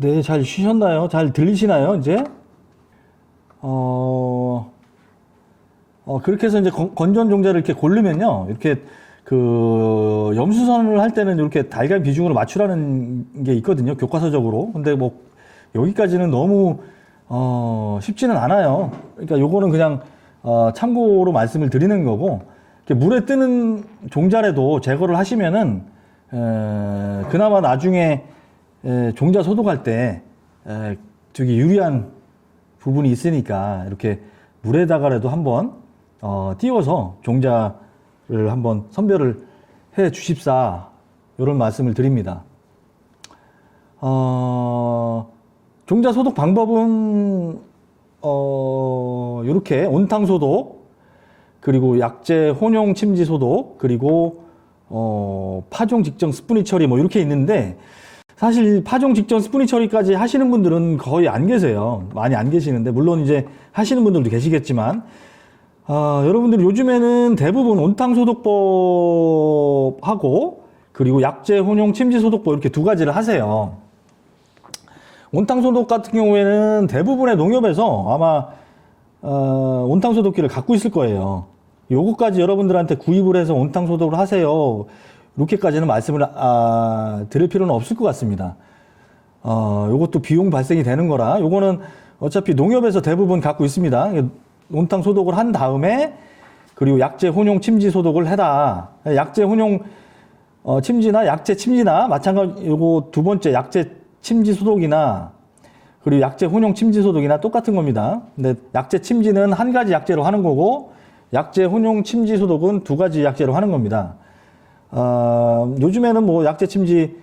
네, 잘 쉬셨나요? 잘 들리시나요, 이제? 그렇게 해서 이제 건전 종자를 이렇게 고르면요. 이렇게 염수선을 할 때는 이렇게 달걀 비중으로 맞추라는 게 있거든요. 교과서적으로. 근데 뭐, 여기까지는 너무, 쉽지는 않아요. 그러니까 요거는 그냥, 참고로 말씀을 드리는 거고, 이렇게 물에 뜨는 종자라도 제거를 하시면은, 그나마 나중에, 종자 소독할 때 되게 유리한 부분이 있으니까 이렇게 물에다가라도 한번 띄워서 종자를 한번 선별을 해 주십사, 이런 말씀을 드립니다. 종자 소독 방법은 이렇게 온탕 소독, 그리고 약재 혼용 침지 소독, 그리고 파종 직전 스프니 처리 뭐 이렇게 있는데, 사실 파종 직전 스프니 처리까지 하시는 분들은 거의 안 계세요. 많이 안 계시는데, 물론 이제 하시는 분들도 계시겠지만, 여러분들 요즘에는 대부분 온탕 소독법하고, 그리고 약재 혼용 침지 소독법 이렇게 두 가지를 하세요. 온탕 소독 같은 경우에는 대부분의 농협에서 아마 온탕 소독기를 갖고 있을 거예요. 요거까지 여러분들한테 구입을 해서 온탕 소독을 하세요, 이렇게까지는 말씀을 드릴 필요는 없을 것 같습니다. 요것도 비용 발생이 되는 거라, 요거는 어차피 농협에서 대부분 갖고 있습니다. 온탕 소독을 한 다음에, 그리고 약재 혼용 침지 소독을 해라. 약재 혼용 침지나 약재 침지나 마찬가지, 요거 두 번째 약재 침지 소독이나 그리고 약재 혼용 침지 소독이나 똑같은 겁니다. 근데 약재 침지는 한 가지 약재로 하는 거고, 약재 혼용 침지 소독은 두 가지 약재로 하는 겁니다. 요즘에는 뭐 약재 침지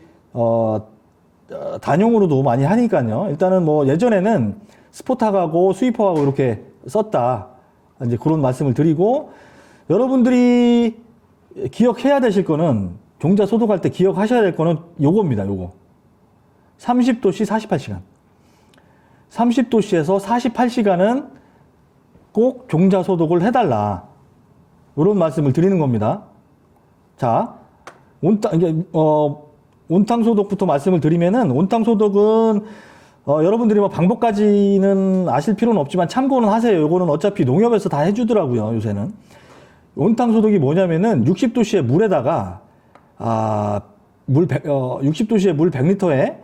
단용으로도 많이 하니까요. 일단은 뭐 예전에는 스포탁하고 스위퍼하고 이렇게 썼다, 이제 그런 말씀을 드리고, 여러분들이 기억해야 되실 거는, 종자 소독할 때 기억하셔야 될 거는 요겁니다. 요거 30도씨 48시간, 30도씨에서 48시간은 꼭 종자 소독을 해달라, 이런 말씀을 드리는 겁니다. 자, 온탕 소독부터 말씀을 드리면은, 온탕 소독은 여러분들이 뭐 방법까지는 아실 필요는 없지만 참고는 하세요. 요거는 어차피 농협에서 다 해주더라고요, 요새는. 온탕 소독이 뭐냐면은 60도씨의 물에다가 60도씨의 물 100리터에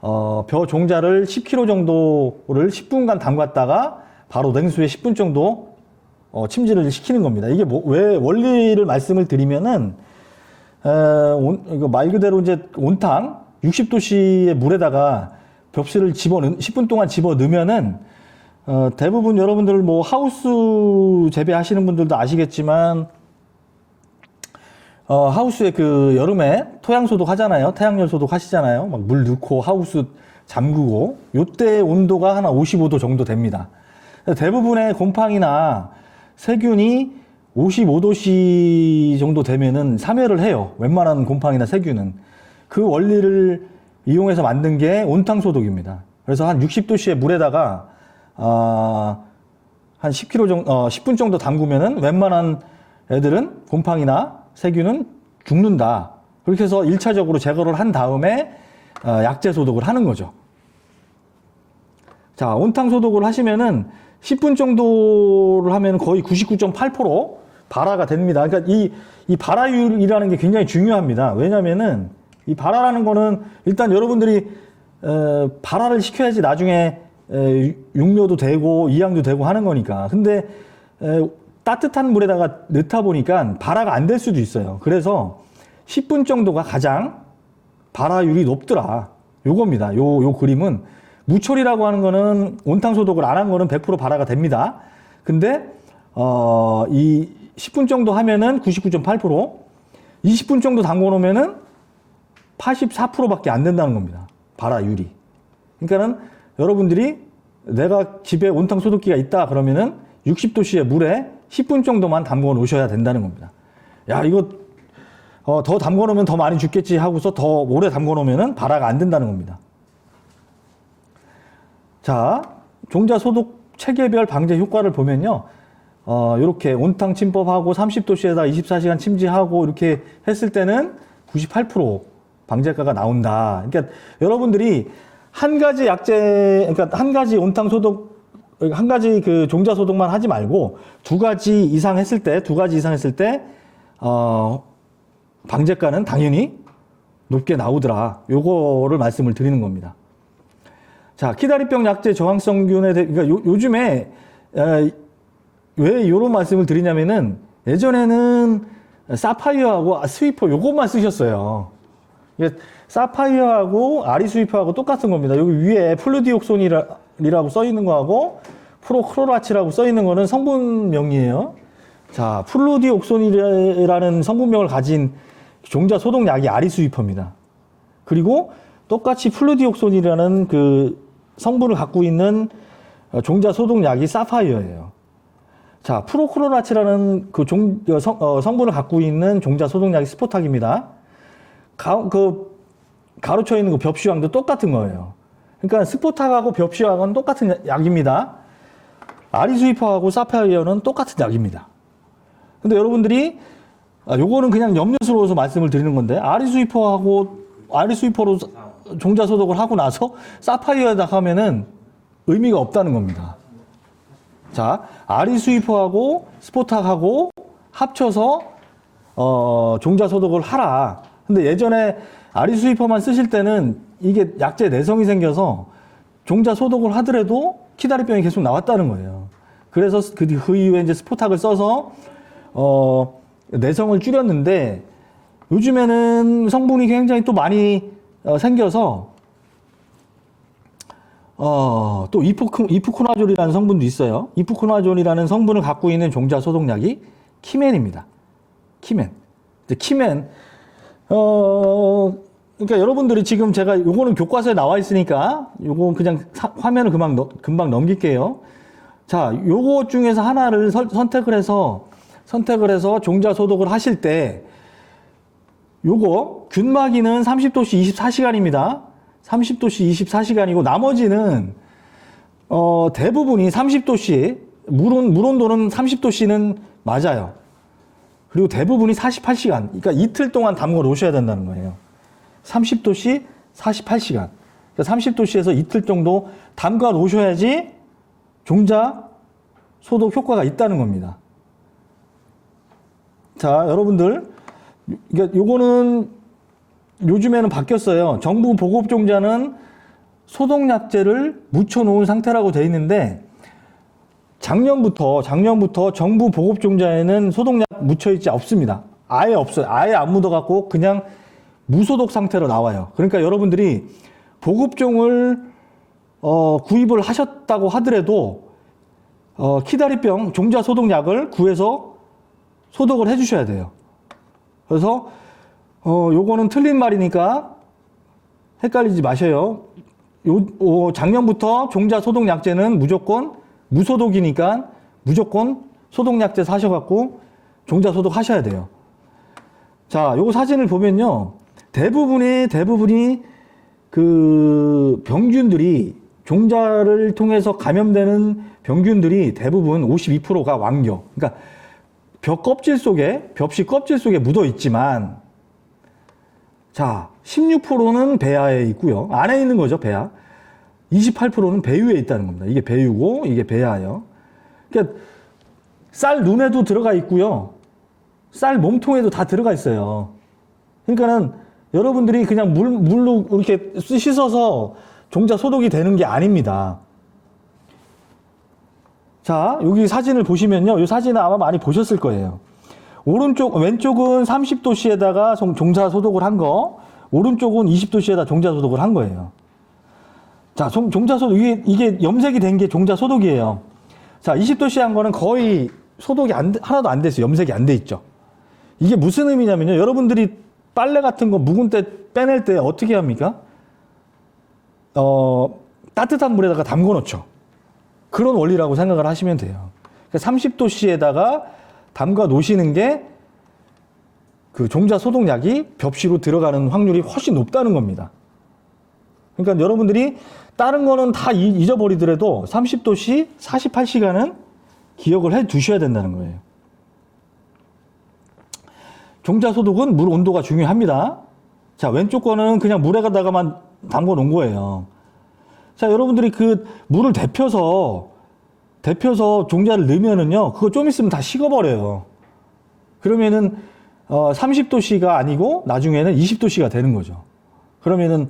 벼 종자를 10kg 정도를 10분간 담갔다가 바로 냉수에 10분 정도 침지를 시키는 겁니다. 이게 왜 원리를 말씀을 드리면은, 이거 말 그대로 이제 온탕 60도씨의 물에다가 벽실을 10분 동안 집어 넣으면은, 대부분 여러분들 뭐 하우스 재배하시는 분들도 아시겠지만, 하우스에 여름에 토양 소독 하잖아요. 태양열 소독 하시잖아요. 막 물 넣고 하우스 잠그고, 요때 온도가 한 55도 정도 됩니다. 대부분의 곰팡이나 세균이 55도씨 정도 되면은 사멸을 해요. 웬만한 곰팡이나 세균은. 그 원리를 이용해서 만든 게 온탕 소독입니다. 그래서 한 60도씨의 물에다가 한 10분 정도 담그면은 웬만한 애들은, 곰팡이나 세균은 죽는다. 그렇게 해서 1차적으로 제거를 한 다음에 약재 소독을 하는 거죠. 자, 온탕 소독을 하시면은 10분 정도를 하면 거의 99.8% 발화가 됩니다. 그러니까 이 발화율이라는 게 굉장히 중요합니다. 왜냐면은 이 발화라는 거는, 일단 여러분들이 발화를 시켜야지 나중에 육묘도 되고 이양도 되고 하는 거니까. 근데 따뜻한 물에다가 넣다 보니까 발화가 안 될 수도 있어요. 그래서 10분 정도가 가장 발화율이 높더라, 요겁니다. 요 그림은 무철이라고 하는 거는, 온탕 소독을 안 한 거는 100% 발화가 됩니다. 근데 이 10분 정도 하면은 99.8%, 20분 정도 담궈 놓으면은 84%밖에 안 된다는 겁니다, 발화율이. 그러니까는 여러분들이, 내가 집에 온탕 소독기가 있다 그러면은 60도씨의 물에 10분 정도만 담궈 놓으셔야 된다는 겁니다. 야, 이거 더 담궈 놓으면 더 많이 죽겠지 하고서 더 오래 담궈 놓으면은 발화가 안 된다는 겁니다. 자, 종자 소독 체계별 방제 효과를 보면요, 이렇게 온탕 침법하고 30도씨에다 24시간 침지하고 이렇게 했을 때는 98% 방제가가 나온다. 그러니까 여러분들이 한 가지 약재, 그러니까 한 가지 온탕 소독, 한 가지 그 종자 소독만 하지 말고 두 가지 이상 했을 때, 방제가는 당연히 높게 나오더라. 요거를 말씀을 드리는 겁니다. 자, 키다리병 약재 저항성균에 대해, 그러니까 요즘에, 왜 이런 말씀을 드리냐면은 예전에는 사파이어하고 스위퍼 요것만 쓰셨어요. 사파이어하고 아리스위퍼하고 똑같은 겁니다. 여기 위에 플루디옥손이라고 써 있는 거하고 프로크로라치라고 써 있는 거는 성분명이에요. 자, 플루디옥손이라는 성분명을 가진 종자 소독약이 아리스위퍼입니다. 그리고 똑같이 플루디옥손이라는 그 성분을 갖고 있는 종자 소독약이 사파이어예요. 자, 프로크로라치라는 그 성분을 갖고 있는 종자 소독약이 스포탁입니다. 가로쳐 있는 그 벽시황도 똑같은 거예요. 그러니까 스포탁하고 벽시황은 똑같은 약입니다. 아리스위퍼하고 사파이어는 똑같은 약입니다. 근데 여러분들이 요거는 그냥 염려스러워서 말씀을 드리는 건데 아리스위퍼로 종자 소독을 하고 나서 사파이어에다 하면은 의미가 없다는 겁니다. 자, 아리스위퍼하고 스포탁하고 합쳐서 종자 소독을 하라. 근데 예전에 아리스위퍼만 쓰실 때는 이게 약재 내성이 생겨서 종자 소독을 하더라도 키다리병이 계속 나왔다는 거예요. 그래서 그 이후에 이제 스포탁을 써서 내성을 줄였는데 요즘에는 성분이 굉장히 또 많이 생겨서 또 이프코나졸이라는 성분도 있어요. 이프코나졸이라는 성분을 갖고 있는 종자 소독약이 키멘입니다. 키멘. 그러니까 여러분들이 지금 제가 요거는 교과서에 나와 있으니까 요거 그냥 화면을 금방 넘길게요. 자, 요거 중에서 하나를 선택을 해서 종자 소독을 하실 때 요거 균막이는 30도씨 24시간입니다. 30도씨 24시간이고 나머지는 대부분이 30도씨 물 온도는 30도씨는 맞아요. 그리고 대부분이 48시간. 그러니까 이틀 동안 담궈 놓으셔야 된다는 거예요. 30도씨 48시간. 그러니까 30도씨에서 이틀 정도 담가 놓으셔야지 종자 소독 효과가 있다는 겁니다. 자, 여러분들, 그러니까 요거는 요즘에는 바뀌었어요. 정부 보급 종자는 소독약재를 묻혀 놓은 상태라고 되어 있는데 작년부터 정부 보급 종자에는 소독약 묻혀 있지 없습니다. 아예 없어요. 아예 안 묻어 갖고 그냥 무소독 상태로 나와요. 그러니까 여러분들이 보급종을 구입을 하셨다고 하더라도 키다리병 종자 소독약을 구해서 소독을 해 주셔야 돼요. 그래서 요거는 틀린 말이니까 헷갈리지 마셔요. 작년부터 종자 소독약재는 무조건 무소독이니까 무조건 소독약재 사셔갖고 종자 소독 하셔야 돼요. 자, 요거 사진을 보면요. 대부분이 그 병균들이 종자를 통해서 감염되는 병균들이 대부분 52%가 왕겨. 그러니까 벽시 껍질 속에 묻어 있지만, 자, 16%는 배아에 있고요. 안에 있는 거죠, 배아. 28%는 배유에 있다는 겁니다. 이게 배유고, 이게 배아예요. 그러니까 쌀 눈에도 들어가 있고요. 쌀 몸통에도 다 들어가 있어요. 그러니까는 여러분들이 그냥 물로 이렇게 씻어서 종자 소독이 되는 게 아닙니다. 자, 여기 사진을 보시면요. 이 사진은 아마 많이 보셨을 거예요. 왼쪽은 30도씨에다가 종자 소독을 한 거, 오른쪽은 20도씨에다 종자 소독을 한 거예요. 자, 종자 소독, 이게 염색이 된 게 종자 소독이에요. 자, 20도씨 한 거는 거의 소독이 하나도 안 됐어요. 염색이 안 돼 있죠. 이게 무슨 의미냐면요. 여러분들이 빨래 같은 거 묵은 때 빼낼 때 어떻게 합니까? 따뜻한 물에다가 담궈 놓죠. 그런 원리라고 생각을 하시면 돼요. 그러니까 30도씨에다가 담가 놓으시는 게 그 종자 소독약이 벽시로 들어가는 확률이 훨씬 높다는 겁니다. 그러니까 여러분들이 다른 거는 다 잊어버리더라도 30도씨 48시간은 기억을 해 두셔야 된다는 거예요. 종자 소독은 물 온도가 중요합니다. 자, 왼쪽 거는 그냥 물에다가만 담궈 놓은 거예요. 자, 여러분들이 그 물을 데펴서 종자를 넣으면은요, 그거 좀 있으면 다 식어버려요. 그러면은, 30도씨가 아니고, 나중에는 20도씨가 되는 거죠. 그러면은,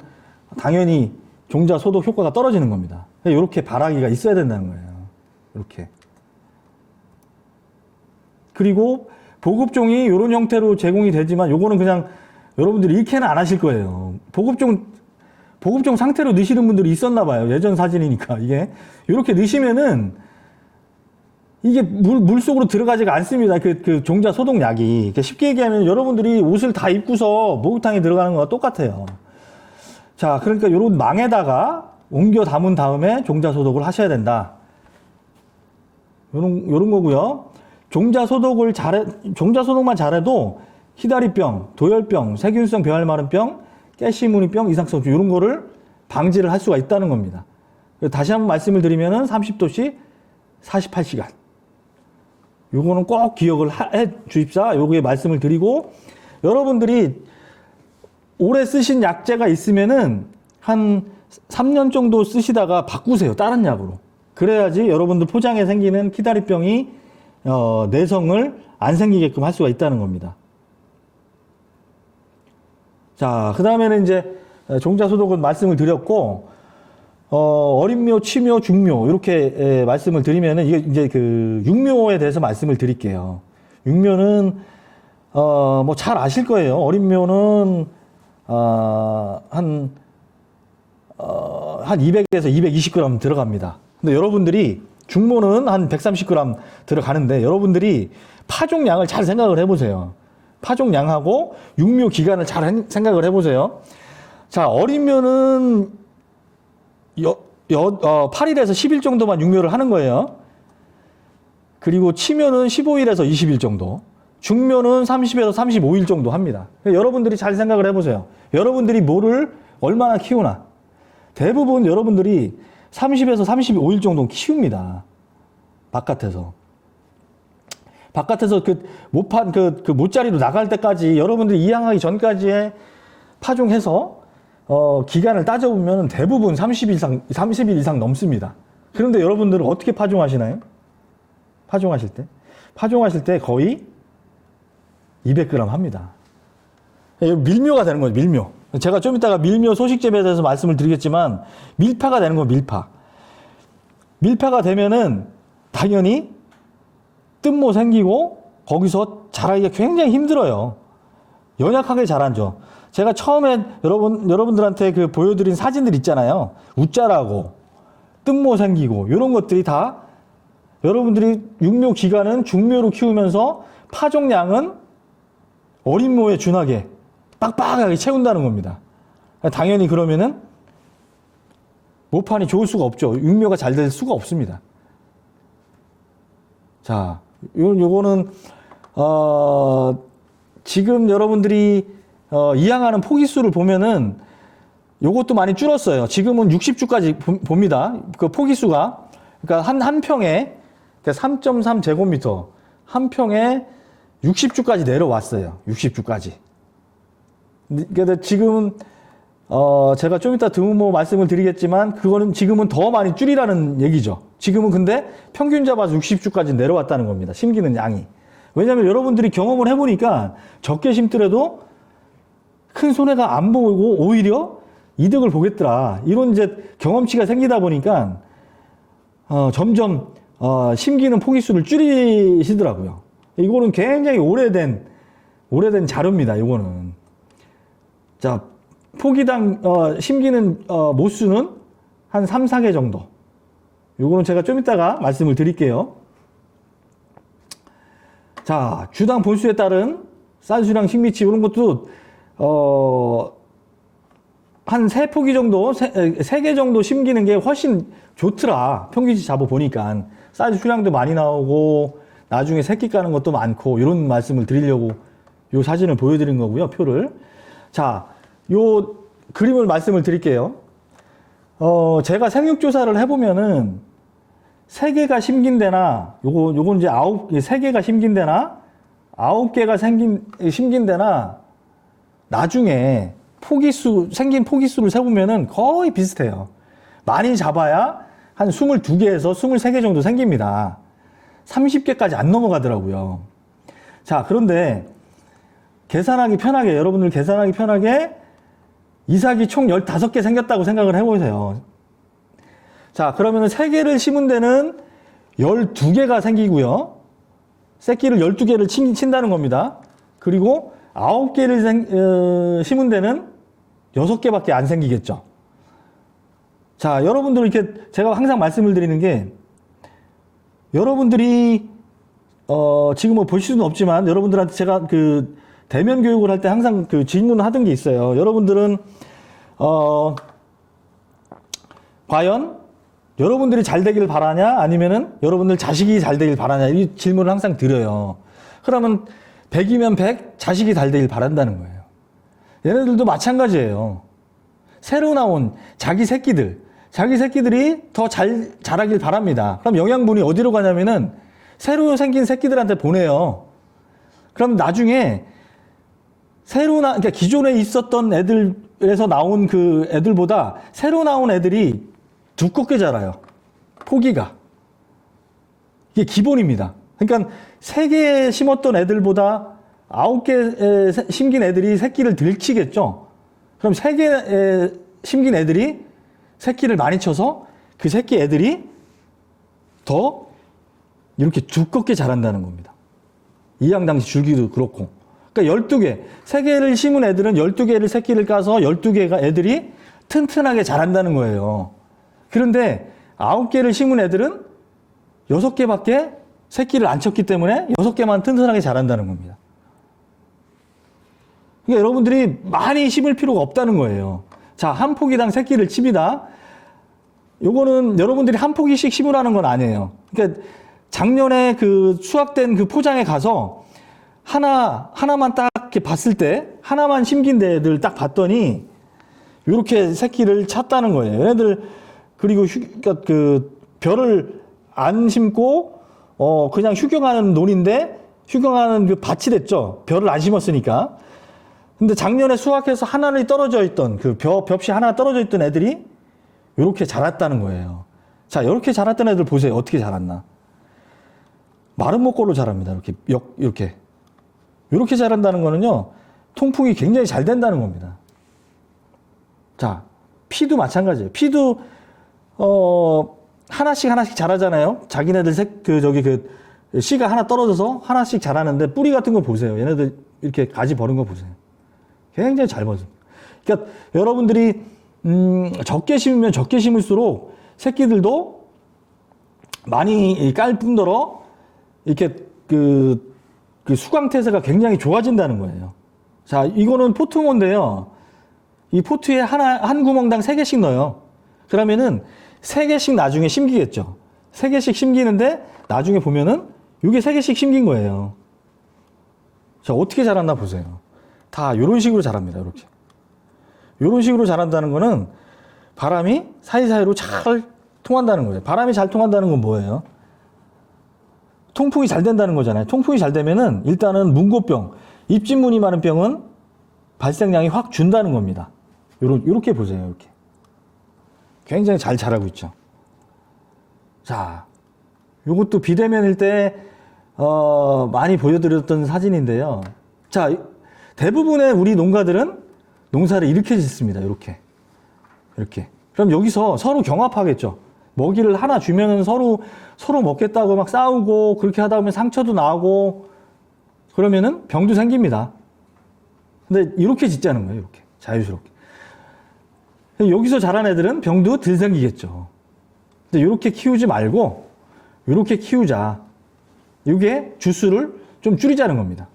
당연히 종자 소독 효과가 떨어지는 겁니다. 이렇게 발화기가 있어야 된다는 거예요. 이렇게. 그리고, 보급종이 이런 형태로 제공이 되지만, 요거는 그냥 여러분들이 이렇게는 안 하실 거예요. 보급종 상태로 넣으시는 분들이 있었나 봐요. 예전 사진이니까. 이게. 이렇게 넣으시면은, 이게 물 속으로 들어가지가 않습니다. 그 종자 소독약이. 쉽게 얘기하면 여러분들이 옷을 다 입고서 목욕탕에 들어가는 거와 똑같아요. 자, 그러니까 요런 망에다가 옮겨 담은 다음에 종자 소독을 하셔야 된다. 요런 거고요. 종자 소독만 잘해도 히다리병, 도열병, 세균성 배활마름병, 가시무늬병, 이상성충 이런 거를 방지를 할 수가 있다는 겁니다. 다시 한번 말씀을 드리면은 30도씨 48시간. 요거는 꼭 기억을 해 주십사. 요거에 말씀을 드리고, 여러분들이 오래 쓰신 약재가 있으면은 한 3년 정도 쓰시다가 바꾸세요. 다른 약으로. 그래야지 여러분들 포장에 생기는 키다리병이 내성을 안 생기게끔 할 수가 있다는 겁니다. 자, 그 다음에는 이제 종자 소독은 말씀을 드렸고, 어린묘, 치묘, 중묘 이렇게 말씀을 드리면은 이게 이제 그 육묘에 대해서 말씀을 드릴게요. 육묘는 뭐 잘 아실 거예요. 어린묘는 한 200에서 220g 들어갑니다. 근데 여러분들이 중모는 한 130g 들어가는데 여러분들이 파종량을 잘 생각을 해보세요. 파종량하고 육묘 기간을 잘 생각을 해보세요. 자, 어린묘는 8일에서 10일 정도만 육묘를 하는 거예요. 그리고 치묘는 15일에서 20일 정도, 중묘는 30에서 35일 정도 합니다. 여러분들이 잘 생각을 해보세요. 여러분들이 뭐를 얼마나 키우나. 대부분 여러분들이 30에서 35일 정도 키웁니다. 바깥에서 그 모짜리로 나갈 때까지 여러분들이 이양하기 전까지에 파종해서 기간을 따져보면 대부분 30일 이상 넘습니다. 그런데 여러분들은 어떻게 파종하시나요? 파종하실 때 거의 200g 합니다. 밀묘가 되는 거죠, 밀묘. 제가 좀 이따가 밀묘 소식재배에 대해서 말씀을 드리겠지만, 밀파가 되는 거예요, 밀파. 밀파가 되면은 당연히 뜬모 생기고, 거기서 자라기가 굉장히 힘들어요. 연약하게 자라죠. 제가 처음에 여러분들한테 그 보여드린 사진들 있잖아요. 웃자라고, 뜬모 생기고, 이런 것들이 다 여러분들이 육묘 기간은 중묘로 키우면서 파종량은 어린묘에 준하게 빡빡하게 채운다는 겁니다. 당연히 그러면은 모판이 좋을 수가 없죠. 육묘가 잘 될 수가 없습니다. 자, 요거는, 지금 여러분들이 이양하는 포기수를 보면은 요것도 많이 줄었어요. 지금은 60주까지 봅니다. 그 포기수가. 그러니까 한 평에 3.3제곱미터 한 평에 60주까지 내려왔어요. 60주까지. 근데 지금 제가 좀 이따 드문모 말씀을 드리겠지만 그거는 지금은 더 많이 줄이라는 얘기죠. 지금은 근데 평균 잡아서 60주까지 내려왔다는 겁니다. 심기는 양이. 왜냐하면 여러분들이 경험을 해보니까 적게 심더라도 큰 손해가 안 보이고 오히려 이득을 보겠더라. 이런 이제 경험치가 생기다 보니까 점점 심기는 포기수를 줄이시더라고요. 이거는 굉장히 오래된 자료입니다. 이거는. 자, 포기당 심기는 모수는 한 3, 4개 정도. 요거는 제가 좀 이따가 말씀을 드릴게요. 자, 주당 본수에 따른 쌀수량 식미치 이런 것도 한 3포기 정도, 3개 정도 심기는 게 훨씬 좋더라. 평균치 잡아보니까. 쌀 수량도 많이 나오고 나중에 새끼 까는 것도 많고 이런 말씀을 드리려고 요 사진을 보여드린 거고요. 표를. 자, 요 그림을 말씀을 드릴게요. 제가 생육조사를 해보면은 3개가 심긴 데나 요건 이제 3개가 심긴 데나 9개가 심긴 데나 나중에 생긴 포기수를 세보면은 거의 비슷해요. 많이 잡아야 한 22개에서 23개 정도 생깁니다. 30개까지 안 넘어가더라고요. 자, 그런데 계산하기 편하게, 여러분들 계산하기 편하게 이삭이 총 15개 생겼다고 생각을 해보세요. 자, 그러면은 3개를 심은 데는 12개가 생기고요. 새끼를 12개를 친다는 겁니다. 그리고 9개를 심은 데는 6개밖에 안 생기겠죠. 자, 여러분들 이렇게 제가 항상 말씀을 드리는 게, 여러분들이 지금 뭐 보실 수는 없지만 여러분들한테 제가 그 대면 교육을 할 때 항상 그 질문을 하던 게 있어요. 여러분들은 과연 여러분들이 잘 되기를 바라냐, 아니면은 여러분들 자식이 잘 되길 바라냐, 이 질문을 항상 드려요. 그러면 100이면 100, 자식이 잘 되길 바란다는 거예요. 얘네들도 마찬가지예요. 새로 나온 자기 새끼들이 더 잘 자라길 바랍니다. 그럼 영양분이 어디로 가냐면은 새로 생긴 새끼들한테 보내요. 그럼 나중에 그러니까 기존에 있었던 애들에서 나온 그 애들보다 새로 나온 애들이 두껍게 자라요. 포기가. 이게 기본입니다. 그러니까 3개 심었던 애들보다 9개 심긴 애들이 새끼를 들키겠죠. 그럼 3개 심긴 애들이 새끼를 많이 쳐서 그 새끼 애들이 더 이렇게 두껍게 자란다는 겁니다. 이양당시 줄기도 그렇고. 그러니까 12개, 3개를 심은 애들은 12개를 새끼를 까서 12개가 애들이 튼튼하게 자란다는 거예요. 그런데 9개를 심은 애들은 6개밖에 새끼를 안 쳤기 때문에 6개만 튼튼하게 자란다는 겁니다. 그러니까 여러분들이 많이 심을 필요가 없다는 거예요. 자, 한 포기당 새끼를 칩니다. 요거는 여러분들이 한 포기씩 심으라는 건 아니에요. 그러니까 작년에 그 수확된 그 포장에 가서 하나만 딱 이렇게 봤을 때, 하나만 심긴 데들 딱 봤더니 요렇게 새끼를 찼다는 거예요. 얘네들, 그리고 그러니까 그 벼를 안 심고 그냥 휴경하는 논인데, 휴경하는 그 밭이 됐죠. 벼를 안 심었으니까. 근데 작년에 수확해서 하나를 떨어져 있던 그 벽시 하나 떨어져 있던 애들이 이렇게 자랐다는 거예요. 자, 이렇게 자랐던 애들 보세요. 어떻게 자랐나? 마른 목골로 자랍니다. 이렇게 자란다는 거는요, 통풍이 굉장히 잘 된다는 겁니다. 자, 피도 마찬가지예요. 피도 하나씩 자라잖아요. 자기네들 씨가 하나 떨어져서 하나씩 자라는데, 뿌리 같은 거 보세요. 얘네들 이렇게 가지 버는 거 보세요. 굉장히 잘 버져요. 그러니까 여러분들이 적게 심으면 적게 심을수록 새끼들도 많이 깔 뿐더러 이렇게 그 수광태세가 굉장히 좋아진다는 거예요. 자, 이거는 포트모인데요. 이 포트에 한 구멍당 3개씩 넣어요. 그러면은 3개씩 나중에 심기겠죠. 3개씩 심기는데 나중에 보면은 이게 3개씩 심긴 거예요. 자, 어떻게 자랐나 보세요. 다 이런 식으로 자랍니다. 이렇게. 이런 식으로 자란다는 거는 바람이 사이사이로 잘 통한다는 거예요. 바람이 잘 통한다는 건 뭐예요? 통풍이 잘 된다는 거잖아요. 통풍이 잘 되면은 일단은 문고병, 입진문이 많은 병은 발생량이 확 준다는 겁니다. 요렇게 보세요. 이렇게. 굉장히 잘 자라고 있죠. 자, 요것도 비대면일 때 많이 보여드렸던 사진인데요. 자, 대부분의 우리 농가들은 농사를 이렇게 짓습니다. 이렇게. 그럼 여기서 서로 경합하겠죠. 먹이를 하나 주면은 서로 먹겠다고 막 싸우고, 그렇게 하다 보면 상처도 나고, 그러면은 병도 생깁니다. 근데 이렇게 짓자는 거예요. 이렇게. 자유스럽게. 여기서 자란 애들은 병도 덜 생기겠죠. 근데 이렇게 키우지 말고, 이렇게 키우자. 이게 주수를 좀 줄이자는 겁니다.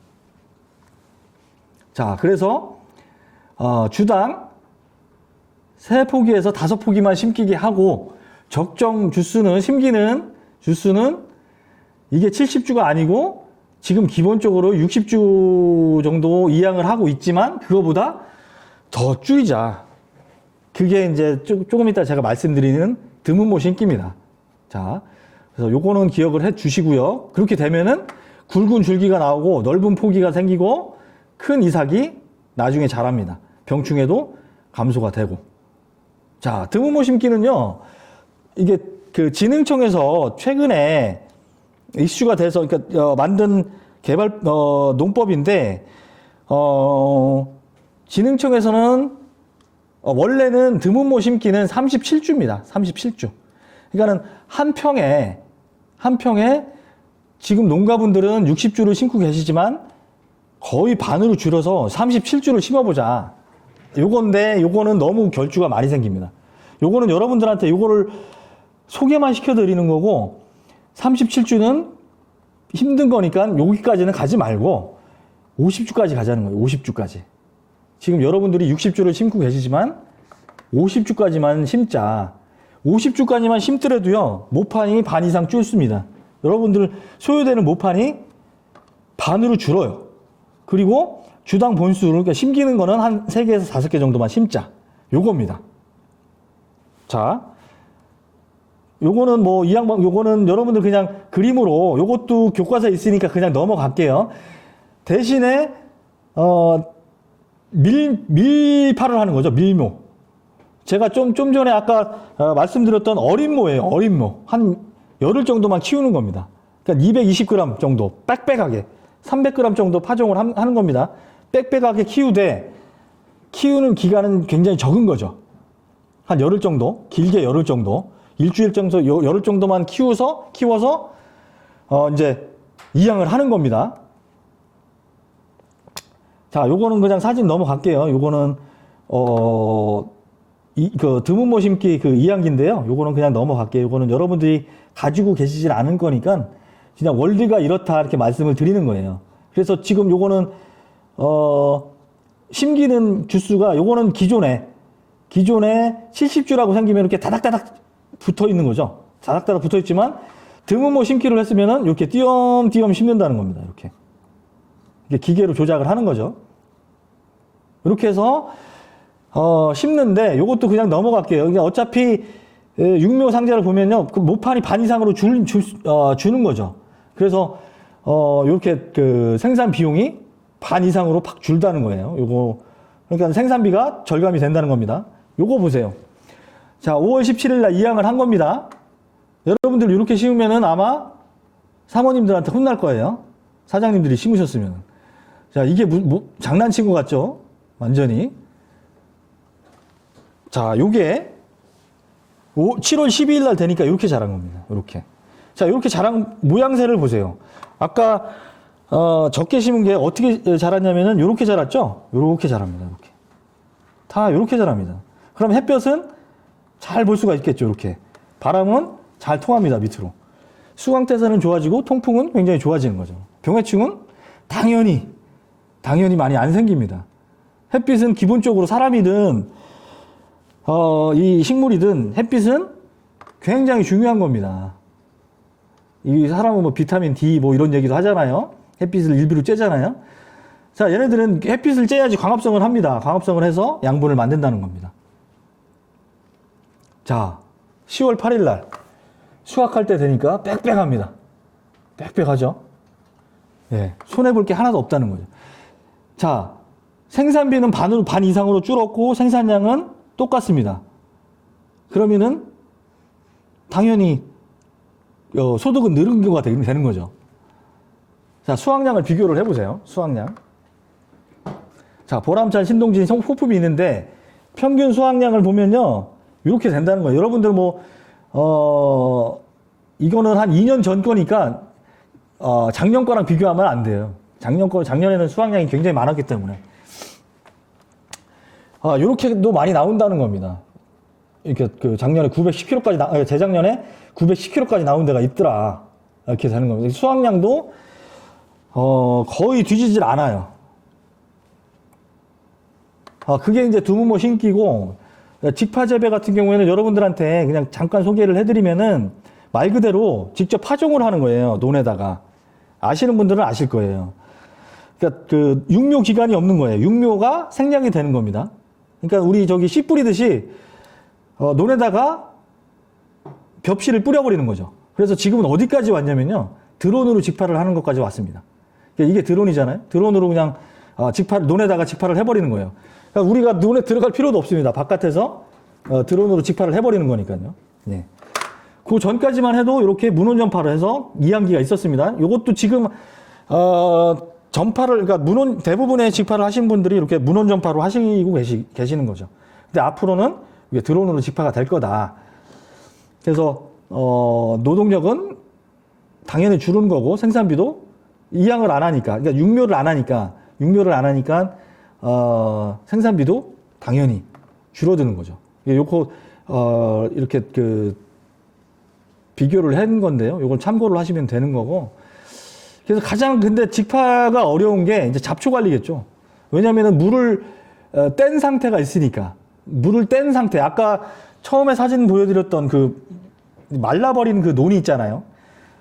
자, 그래서 주당 3포기에서 5포기만 심기게 하고, 적정 주수는, 심기는 주수는 이게 70주가 아니고 지금 기본적으로 60주 정도 이양을 하고 있지만 그거보다 더 줄이자. 그게 이제 조금 이따 제가 말씀드리는 드문모 심기입니다. 자, 그래서 요거는 기억을 해 주시고요. 그렇게 되면은 굵은 줄기가 나오고 넓은 포기가 생기고 큰 이삭이 나중에 자랍니다. 병충해도 감소가 되고. 자, 드문모 심기는요, 이게 그 진흥청에서 최근에 이슈가 돼서, 그러니까, 만든 개발, 농법인데, 진흥청에서는, 원래는 드문모 심기는 37주입니다. 37주. 그러니까는 한 평에 지금 농가분들은 60주를 심고 계시지만 거의 반으로 줄여서 37주를 심어보자. 요건데, 요거는 너무 결주가 많이 생깁니다. 요거는 여러분들한테 요거를 소개만 시켜드리는 거고, 37주는 힘든 거니까 여기까지는 가지 말고 50주까지 가자는 거예요. 50주까지. 지금 여러분들이 60주를 심고 계시지만 50주까지만 심자. 50주까지만 심더라도요, 모판이 반 이상 줄습니다. 여러분들 소요되는 모판이 반으로 줄어요. 그리고 주당 본수를, 그러니까 심기는 거는 한 3개에서 5개 정도만 심자. 요겁니다. 자, 요거는 뭐, 요거는 여러분들 그냥 그림으로, 요것도 교과서에 있으니까 그냥 넘어갈게요. 대신에, 밀파를 하는 거죠. 밀모. 제가 좀 전에 아까 말씀드렸던 어린모예요. 어린모. 한 열흘 정도만 키우는 겁니다. 그러니까 220g 정도, 빽빽하게. 300g 정도 파종을 하는 겁니다. 빽빽하게 키우되, 키우는 기간은 굉장히 적은 거죠. 한 열흘 정도, 길게 열흘 정도, 일주일 정도, 열흘 정도만 키워서, 이제, 이양을 하는 겁니다. 자, 요거는 그냥 사진 넘어갈게요. 요거는, 드문모 심기 그 이양기인데요. 요거는 그냥 넘어갈게요. 요거는 여러분들이 가지고 계시질 않은 거니까, 그냥 원리가 이렇다, 이렇게 말씀을 드리는 거예요. 그래서 지금 요거는, 심기는 주수가, 요거는 기존에 70주라고 생기면 이렇게 다닥다닥 붙어 있는 거죠. 다닥다닥 붙어 있지만, 드문모 심기를 했으면은 이렇게 띄엄띄엄 심는다는 겁니다. 이렇게. 기계로 조작을 하는 거죠. 이렇게 해서, 심는데, 요것도 그냥 넘어갈게요. 그러니까 어차피, 육묘 상자를 보면요, 그 모판이 반 이상으로 주는 거죠. 그래서, 요렇게 그 생산 비용이 반 이상으로 팍 줄다는 거예요. 요거. 그러니까 생산비가 절감이 된다는 겁니다. 요거 보세요. 자, 5월 17일 날 이양을 한 겁니다. 여러분들 이렇게 심으면은 아마 사모님들한테 혼날 거예요. 사장님들이 심으셨으면. 자, 이게 장난친 것 같죠? 완전히. 자, 요게 7월 12일 날 되니까 이렇게 자란 겁니다. 이렇게. 자, 이렇게 자란 모양새를 보세요. 아까 적게 심은 게 어떻게 자랐냐면은 이렇게 자랐죠? 이렇게 자랍니다. 이렇게. 다 이렇게 자랍니다. 그럼 햇볕은 잘 볼 수가 있겠죠. 이렇게. 바람은 잘 통합니다. 밑으로. 수광태산은 좋아지고 통풍은 굉장히 좋아지는 거죠. 병해충은 당연히 많이 안 생깁니다. 햇빛은 기본적으로 사람이든 이 식물이든 햇빛은 굉장히 중요한 겁니다. 이 사람은 뭐 비타민 D 뭐 이런 얘기도 하잖아요. 햇빛을 일부러 쬐잖아요. 자, 얘네들은 햇빛을 쬐야지 광합성을 합니다. 광합성을 해서 양분을 만든다는 겁니다. 자, 10월 8일 날 수확할 때 되니까 빽빽합니다. 빽빽하죠? 예, 손해볼 게 하나도 없다는 거죠. 자, 생산비는 반 이상으로 줄었고 생산량은 똑같습니다. 그러면은 당연히 소득은 늘은 거가 되는 거죠. 자, 수확량을 비교를 해보세요. 수확량. 자, 보람찬, 신동진, 호품이 있는데 평균 수확량을 보면요, 이렇게 된다는 거예요. 여러분들 이거는 한 2년 전 거니까 작년 거랑 비교하면 안 돼요. 작년에는 수확량이 굉장히 많았기 때문에. 이렇게도 많이 나온다는 겁니다. 이렇게 작년에 910kg까지 재작년에 910kg까지 나온 데가 있더라. 이렇게 되는 겁니다. 수확량도 거의 뒤지질 않아요. 그게 이제 드문모 심기고, 직파 재배 같은 경우에는 여러분들한테 그냥 잠깐 소개를 해드리면은 말 그대로 직접 파종을 하는 거예요. 논에다가. 아시는 분들은 아실 거예요. 그러니까 육묘 기간이 없는 거예요. 육묘가 생략이 되는 겁니다. 그러니까 우리 씨 뿌리듯이 논에다가 벽실을 뿌려버리는 거죠. 그래서 지금은 어디까지 왔냐면요, 드론으로 직파를 하는 것까지 왔습니다. 그러니까 이게 드론이잖아요. 드론으로 그냥 논에다가 직파를 해버리는 거예요. 그러니까 우리가 논에 들어갈 필요도 없습니다. 바깥에서 드론으로 직파를 해버리는 거니까요. 예. 그 전까지만 해도 이렇게 문온 전파를 해서 이항기가 있었습니다. 이것도 지금 전파를 그러니까 문온 대부분의 직파를 하신 분들이 이렇게 문온 전파로 하시고 계시는 거죠. 근데 앞으로는 이게 드론으로 직파가 될 거다. 그래서 노동력은 당연히 줄은 거고 생산비도 이항을 안 하니까 그러니까 육묘를 안 하니까 생산비도 당연히 줄어드는 거죠. 요거 이렇게 그 비교를 한 건데요. 요걸 참고를 하시면 되는 거고. 그래서 가장 근데 직파가 어려운 게 이제 잡초 관리겠죠. 왜냐면은 물을 뗀 상태가 있으니까. 물을 뗀 상태. 아까 처음에 사진 보여드렸던 그 말라버린 그 논이 있잖아요.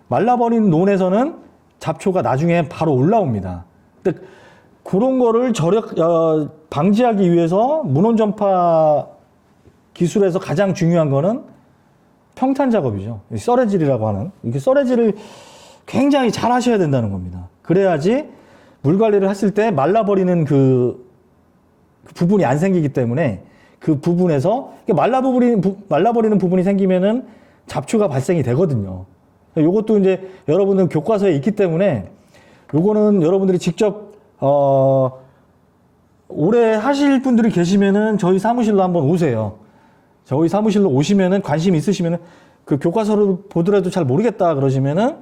말라버린 논에서는 잡초가 나중에 바로 올라옵니다. 근데 그런 거를 방지하기 위해서 문온 전파 기술에서 가장 중요한 거는 평탄 작업이죠. 썰해질이라고 하는. 이렇게 썰해질을 굉장히 잘 하셔야 된다는 겁니다. 그래야지 물 관리를 했을 때 말라버리는 그 부분이 안 생기기 때문에 그 부분에서 말라버리는 부분이 생기면은 잡초가 발생이 되거든요. 요것도 이제 여러분들 교과서에 있기 때문에 요거는 여러분들이 직접 오래 하실 분들이 계시면은 저희 사무실로 한번 오세요. 저희 사무실로 오시면은 관심 있으시면은 그 교과서를 보더라도 잘 모르겠다 그러시면은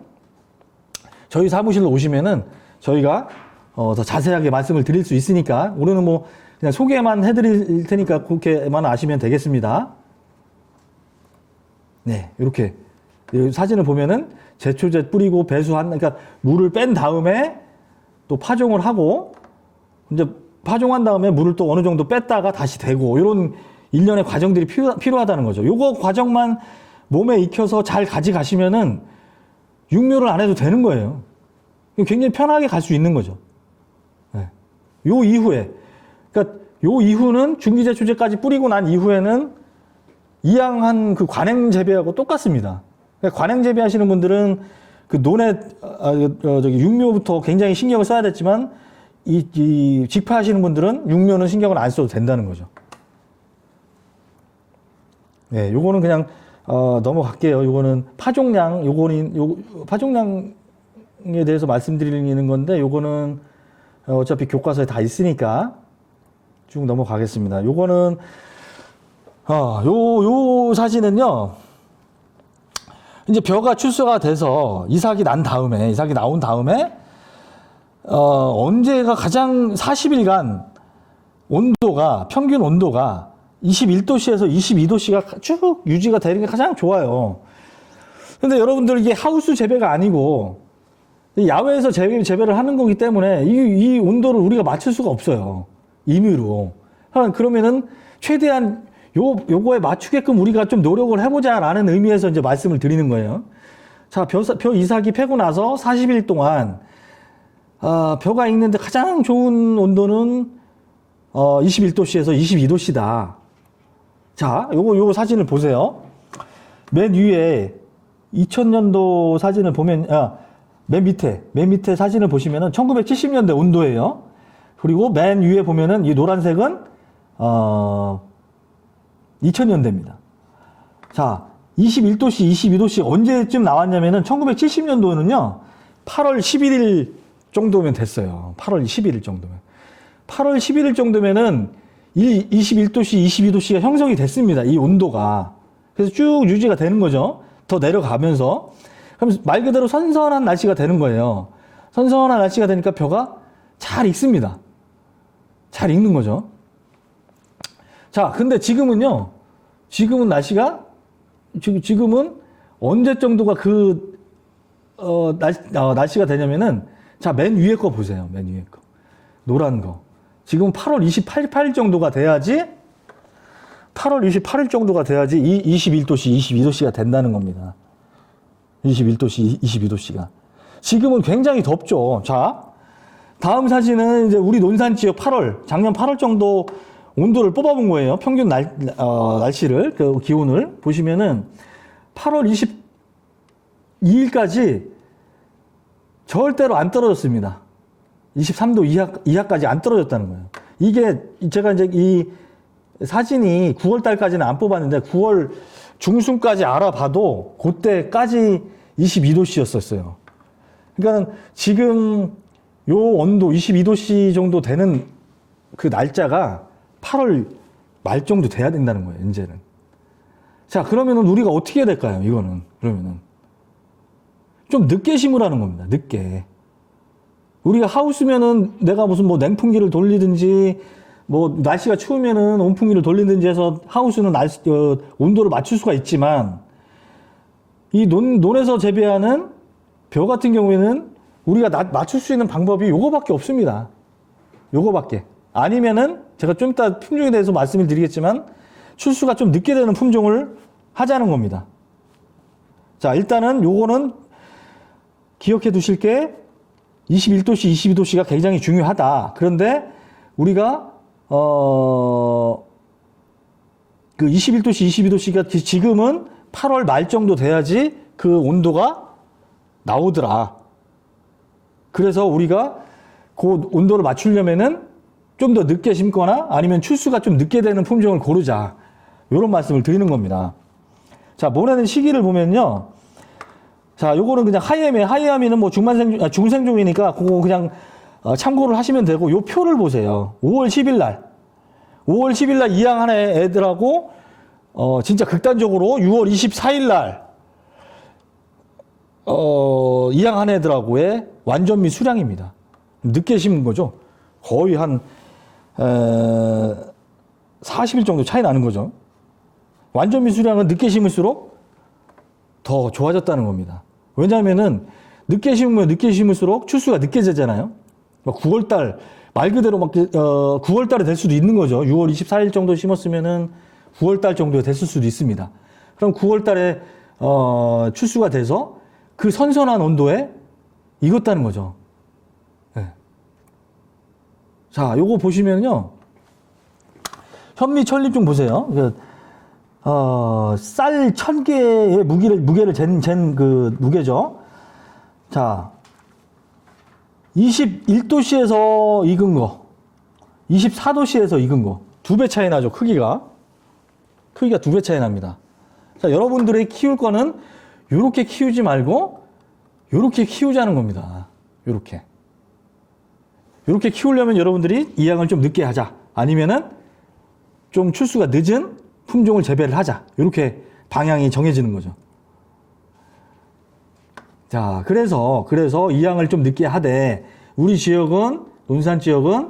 저희 사무실로 오시면은 저희가 더 자세하게 말씀을 드릴 수 있으니까 오늘은 뭐 그냥 소개만 해드릴 테니까 그렇게만 아시면 되겠습니다. 네, 이렇게 사진을 보면은 제초제 뿌리고 그러니까 물을 뺀 다음에 또 파종을 하고 이제 파종한 다음에 물을 또 어느 정도 뺐다가 다시 대고 이런 일련의 과정들이 필요하다는 거죠. 요거 과정만 몸에 익혀서 잘 가져가시면은 육묘를 안 해도 되는 거예요. 굉장히 편하게 갈 수 있는 거죠. 네. 요 이후에, 그러니까 요 이후는 중기제초제까지 뿌리고 난 이후에는 이항한 그 관행 재배하고 똑같습니다. 그러니까 관행 재배하시는 분들은 그 논에 육묘부터 굉장히 신경을 써야 됐지만 이 직파하시는 분들은 육묘는 신경을 안 써도 된다는 거죠. 네, 요거는 그냥 넘어갈게요. 요거는 파종량, 파종량에 대해서 말씀드리는 건데 요거는 어차피 교과서에 다 있으니까 쭉 넘어가겠습니다. 요거는 요 사진은요. 이제 벼가 출소가 돼서 이삭이 나온 다음에 언제가 가장 40일간 평균 온도가 21도씨에서 22도씨가 쭉 유지가 되는 게 가장 좋아요. 근데 여러분들 이게 하우스 재배가 아니고 야외에서 재배를 하는 거기 때문에 이 온도를 우리가 맞출 수가 없어요. 임의로. 그러면은 최대한 요거에 맞추게끔 우리가 좀 노력을 해보자라는 의미에서 이제 말씀을 드리는 거예요. 자, 벼 이삭이 패고 나서 40일 동안 벼가 익는데 가장 좋은 온도는 21도씨에서 22도씨다. 자, 요거 사진을 보세요. 맨 위에 2000년도 사진을 보면, 맨 밑에 사진을 보시면은 1970년대 온도예요. 그리고 맨 위에 보면은 이 노란색은, 2000년대입니다. 자, 21도씨, 22도씨 언제쯤 나왔냐면은 1970년도는요, 8월 11일 정도면 됐어요. 8월 11일 정도면. 8월 11일 정도면은 이 21도씨, 22도씨가 형성이 됐습니다. 이 온도가. 그래서 쭉 유지가 되는 거죠. 더 내려가면서. 그럼 말 그대로 선선한 날씨가 되는 거예요. 선선한 날씨가 되니까 벼가 잘 익습니다. 잘 익는 거죠. 자, 근데 지금은 날씨가, 지금은 언제 정도가 날씨가 되냐면은, 자, 맨 위에 거 보세요. 맨 위에 거. 노란 거. 지금 8월 28일 정도가 돼야지, 이 21도씨, 22도씨가 된다는 겁니다. 21도씨, 22도씨가. 지금은 굉장히 덥죠. 자, 다음 사진은 이제 우리 논산 지역 작년 8월 정도 온도를 뽑아본 거예요. 평균 날씨를, 그 기온을 보시면은 8월 22일까지 절대로 안 떨어졌습니다. 23도 이하까지 안 떨어졌다는 거예요. 이게 제가 이제 사진이 9월 달까지는 안 뽑았는데 9월 중순까지 알아봐도 그때까지 22도씨였었어요. 그러니까 지금 요 온도 22도씨 정도 되는 그 날짜가 8월 말 정도 돼야 된다는 거예요, 이제는. 자, 그러면은 우리가 어떻게 해야 될까요, 이거는? 그러면은. 좀 늦게 심으라는 겁니다, 늦게. 우리가 하우스면은 내가 무슨 뭐 냉풍기를 돌리든지, 뭐 날씨가 추우면은 온풍기를 돌리든지 해서 하우스는 온도를 맞출 수가 있지만, 이 논에서 재배하는 벼 같은 경우에는 우리가 맞출 수 있는 방법이 요거밖에 없습니다. 요거밖에. 아니면은 제가 좀 이따 품종에 대해서 말씀을 드리겠지만 출수가 좀 늦게 되는 품종을 하자는 겁니다. 자, 일단은 요거는 기억해 두실 게 21도씨, 22도씨가 굉장히 중요하다. 그런데 우리가 그 21도씨, 22도씨가 지금은 8월 말 정도 돼야지 그 온도가 나오더라. 그래서 우리가 그 온도를 맞추려면은 좀 더 늦게 심거나 아니면 출수가 좀 늦게 되는 품종을 고르자. 이런 말씀을 드리는 겁니다. 자, 보내는 시기를 보면요. 자, 요거는 그냥 하이아미는 뭐 중생종이니까 그거 그냥 참고를 하시면 되고, 요 표를 보세요. 5월 10일 날. 5월 10일 날 이양한 애들하고, 진짜 극단적으로 6월 24일 날, 이양한 애들하고의 완전미 수량입니다. 늦게 심은 거죠. 거의 한, 40일 정도 차이 나는 거죠. 완전미 수량은 늦게 심을수록 더 좋아졌다는 겁니다. 왜냐하면은 늦게 심으면 늦게 심을수록 출수가 늦게 되잖아요. 9월달 말 그대로 막 9월달에 될 수도 있는 거죠. 6월 24일 정도 심었으면은 9월달 정도에 됐을 수도 있습니다. 그럼 9월달에 출수가 돼서 그 선선한 온도에 익었다는 거죠. 네. 자, 요거 보시면요, 현미 천립 좀 보세요. 쌀 1000개의 무게를 잰 그 무게죠. 자, 21도씨에서 익은 거, 24도씨에서 익은 거, 2배 차이 나죠, 크기가 2배 차이 납니다. 자, 여러분들이 키울 거는 요렇게 키우지 말고 요렇게 키우자는 겁니다. 요렇게 키우려면 여러분들이 이양을 좀 늦게 하자, 아니면은 좀 출수가 늦은 품종을 재배를 하자, 이렇게 방향이 정해지는 거죠. 자, 그래서 이양을 좀 늦게 하되, 우리 지역은, 논산 지역은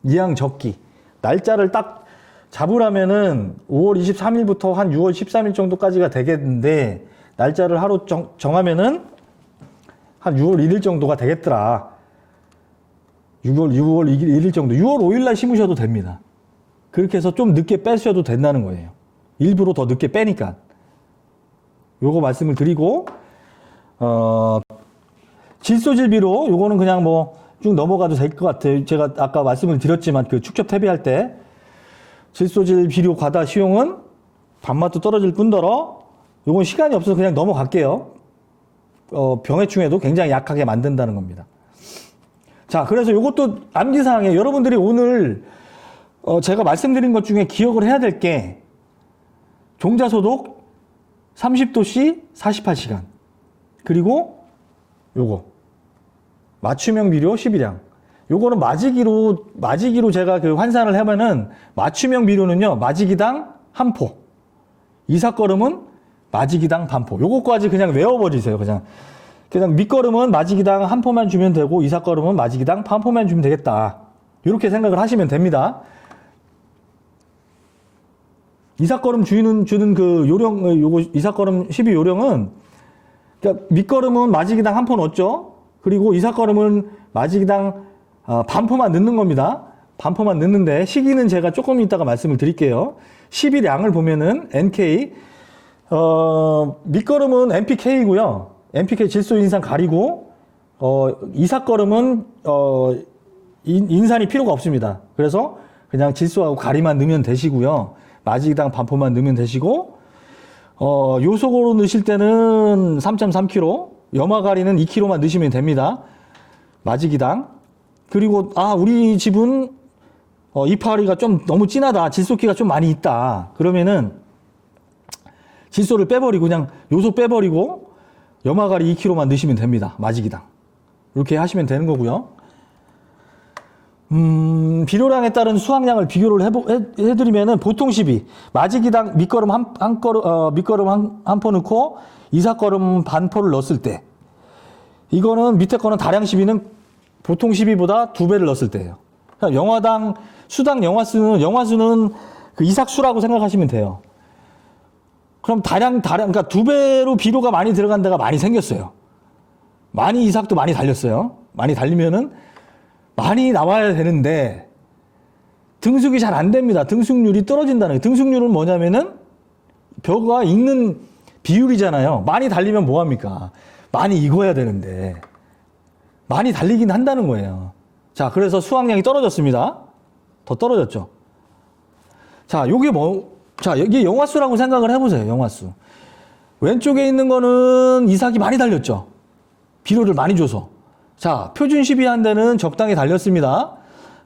이양 적기 날짜를 딱 잡으라면은 5월 23일부터 한 6월 13일 정도까지가 되겠는데, 날짜를 하루 정하면은 한 6월 1일 정도가 되겠더라. 6월 1일 정도, 6월 5일 날 심으셔도 됩니다. 그렇게 해서 좀 늦게 빼셔도 된다는 거예요. 일부러 더 늦게 빼니까. 요거 말씀을 드리고, 질소질비로 요거는 그냥 뭐 쭉 넘어가도 될 것 같아요. 제가 아까 말씀을 드렸지만 그 축적 퇴비할 때 질소질 비료 과다 시용은 단맛도 떨어질 뿐더러 요건 시간이 없어서 그냥 넘어갈게요. 병해충에도 굉장히 약하게 만든다는 겁니다. 자, 그래서 요것도 암기사항에 여러분들이 오늘 제가 말씀드린 것 중에 기억을 해야 될 게, 종자소독 30도씨 48시간, 그리고 요거 맞춤형 비료 12량. 요거는 마지기로 제가 그 환산을 하면은, 맞춤형 비료는요, 마지기당 한 포, 이삭거름은 마지기당 반포. 요거까지 그냥 외워버리세요. 그냥 밑거름은 마지기당 한 포만 주면 되고, 이삭거름은 마지기당 반 포만 주면 되겠다, 이렇게 생각을 하시면 됩니다. 이삭거름 주는 그 요령, 요거 이삭거름 12 요령은, 그러니까 밑거름은 마지기당 한 포 넣었죠. 그리고 이삭거름은 마지기당 반포만 넣는 겁니다. 반포만 넣는데, 시기는 제가 조금 이따가 말씀을 드릴게요. 12량을 보면은 NK, 밑거름은 NPK이고요. NPK 질소 인산 가리고, 이삭거름은 인산이 필요가 없습니다. 그래서 그냥 질소하고 가리만 넣으면 되시고요. 마지기당 반포만 넣으면 되시고, 요속으로 넣으실 때는 3.3kg, 염화가리는 2kg만 넣으시면 됩니다. 마지기당. 그리고 우리 집은 이파리가 좀 너무 진하다. 질소기가 좀 많이 있다. 그러면은 질소를 빼버리고 그냥 요소 빼버리고 염화가리 2kg만 넣으시면 됩니다. 마지기당. 이렇게 하시면 되는 거고요. 비료량에 따른 수확량을 비교를 해드리면은 보통 시비 마지기당 밑거름 밑거름 한 포 넣고 이삭거름 반 포를 넣었을 때 이거는 밑에 거는 다량 시비는 보통 시비보다 2배를 넣었을 때예요. 그러니까 영화당 수당 영화수는 그 이삭수라고 생각하시면 돼요. 그럼 다량 그러니까 2배로 비료가 많이 들어간 데가 많이 생겼어요. 많이 이삭도 많이 달렸어요. 많이 달리면은 많이 나와야 되는데 등숙이 잘 안 됩니다. 등숙률이 떨어진다는 거예요. 등숙률은 뭐냐면은 벼가 익는 비율이잖아요. 많이 달리면 뭐합니까? 많이 익어야 되는데 많이 달리긴 한다는 거예요. 자, 그래서 수확량이 떨어졌습니다. 더 떨어졌죠. 자, 이게 영화수라고 생각을 해보세요. 영화수. 왼쪽에 있는 거는 이삭이 많이 달렸죠. 비료를 많이 줘서. 자, 표준 시비한 데는 적당히 달렸습니다.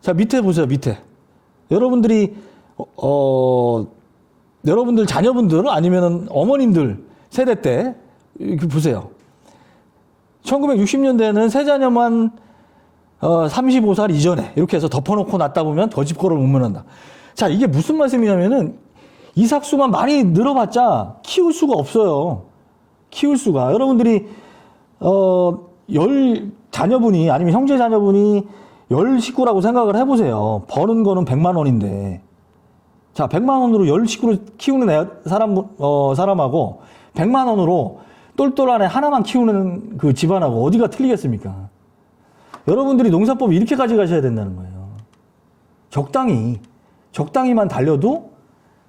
자, 밑에 보세요. 밑에. 여러분들이 여러분들 자녀분들 아니면은 어머님들 세대 때 이렇게 보세요. 1960년대에는 세자녀만 35살 이전에 이렇게 해서 덮어놓고 놨다 보면 더 집거를 못 면한다. 자, 이게 무슨 말씀이냐면은 이삭수만 많이 늘어봤자 키울 수가 없어요. 키울 수가. 여러분들이 자녀분이 아니면 형제 자녀분이 10식구라고 생각을 해보세요. 버는 거는 100만 원인데 자, 100만 원으로 10식구를 키우는 사람하고 100만 원으로 똘똘한 애 하나만 키우는 그 집안하고 어디가 틀리겠습니까? 여러분들이 농사법 이렇게 가져가셔야 된다는 거예요. 적당히만 달려도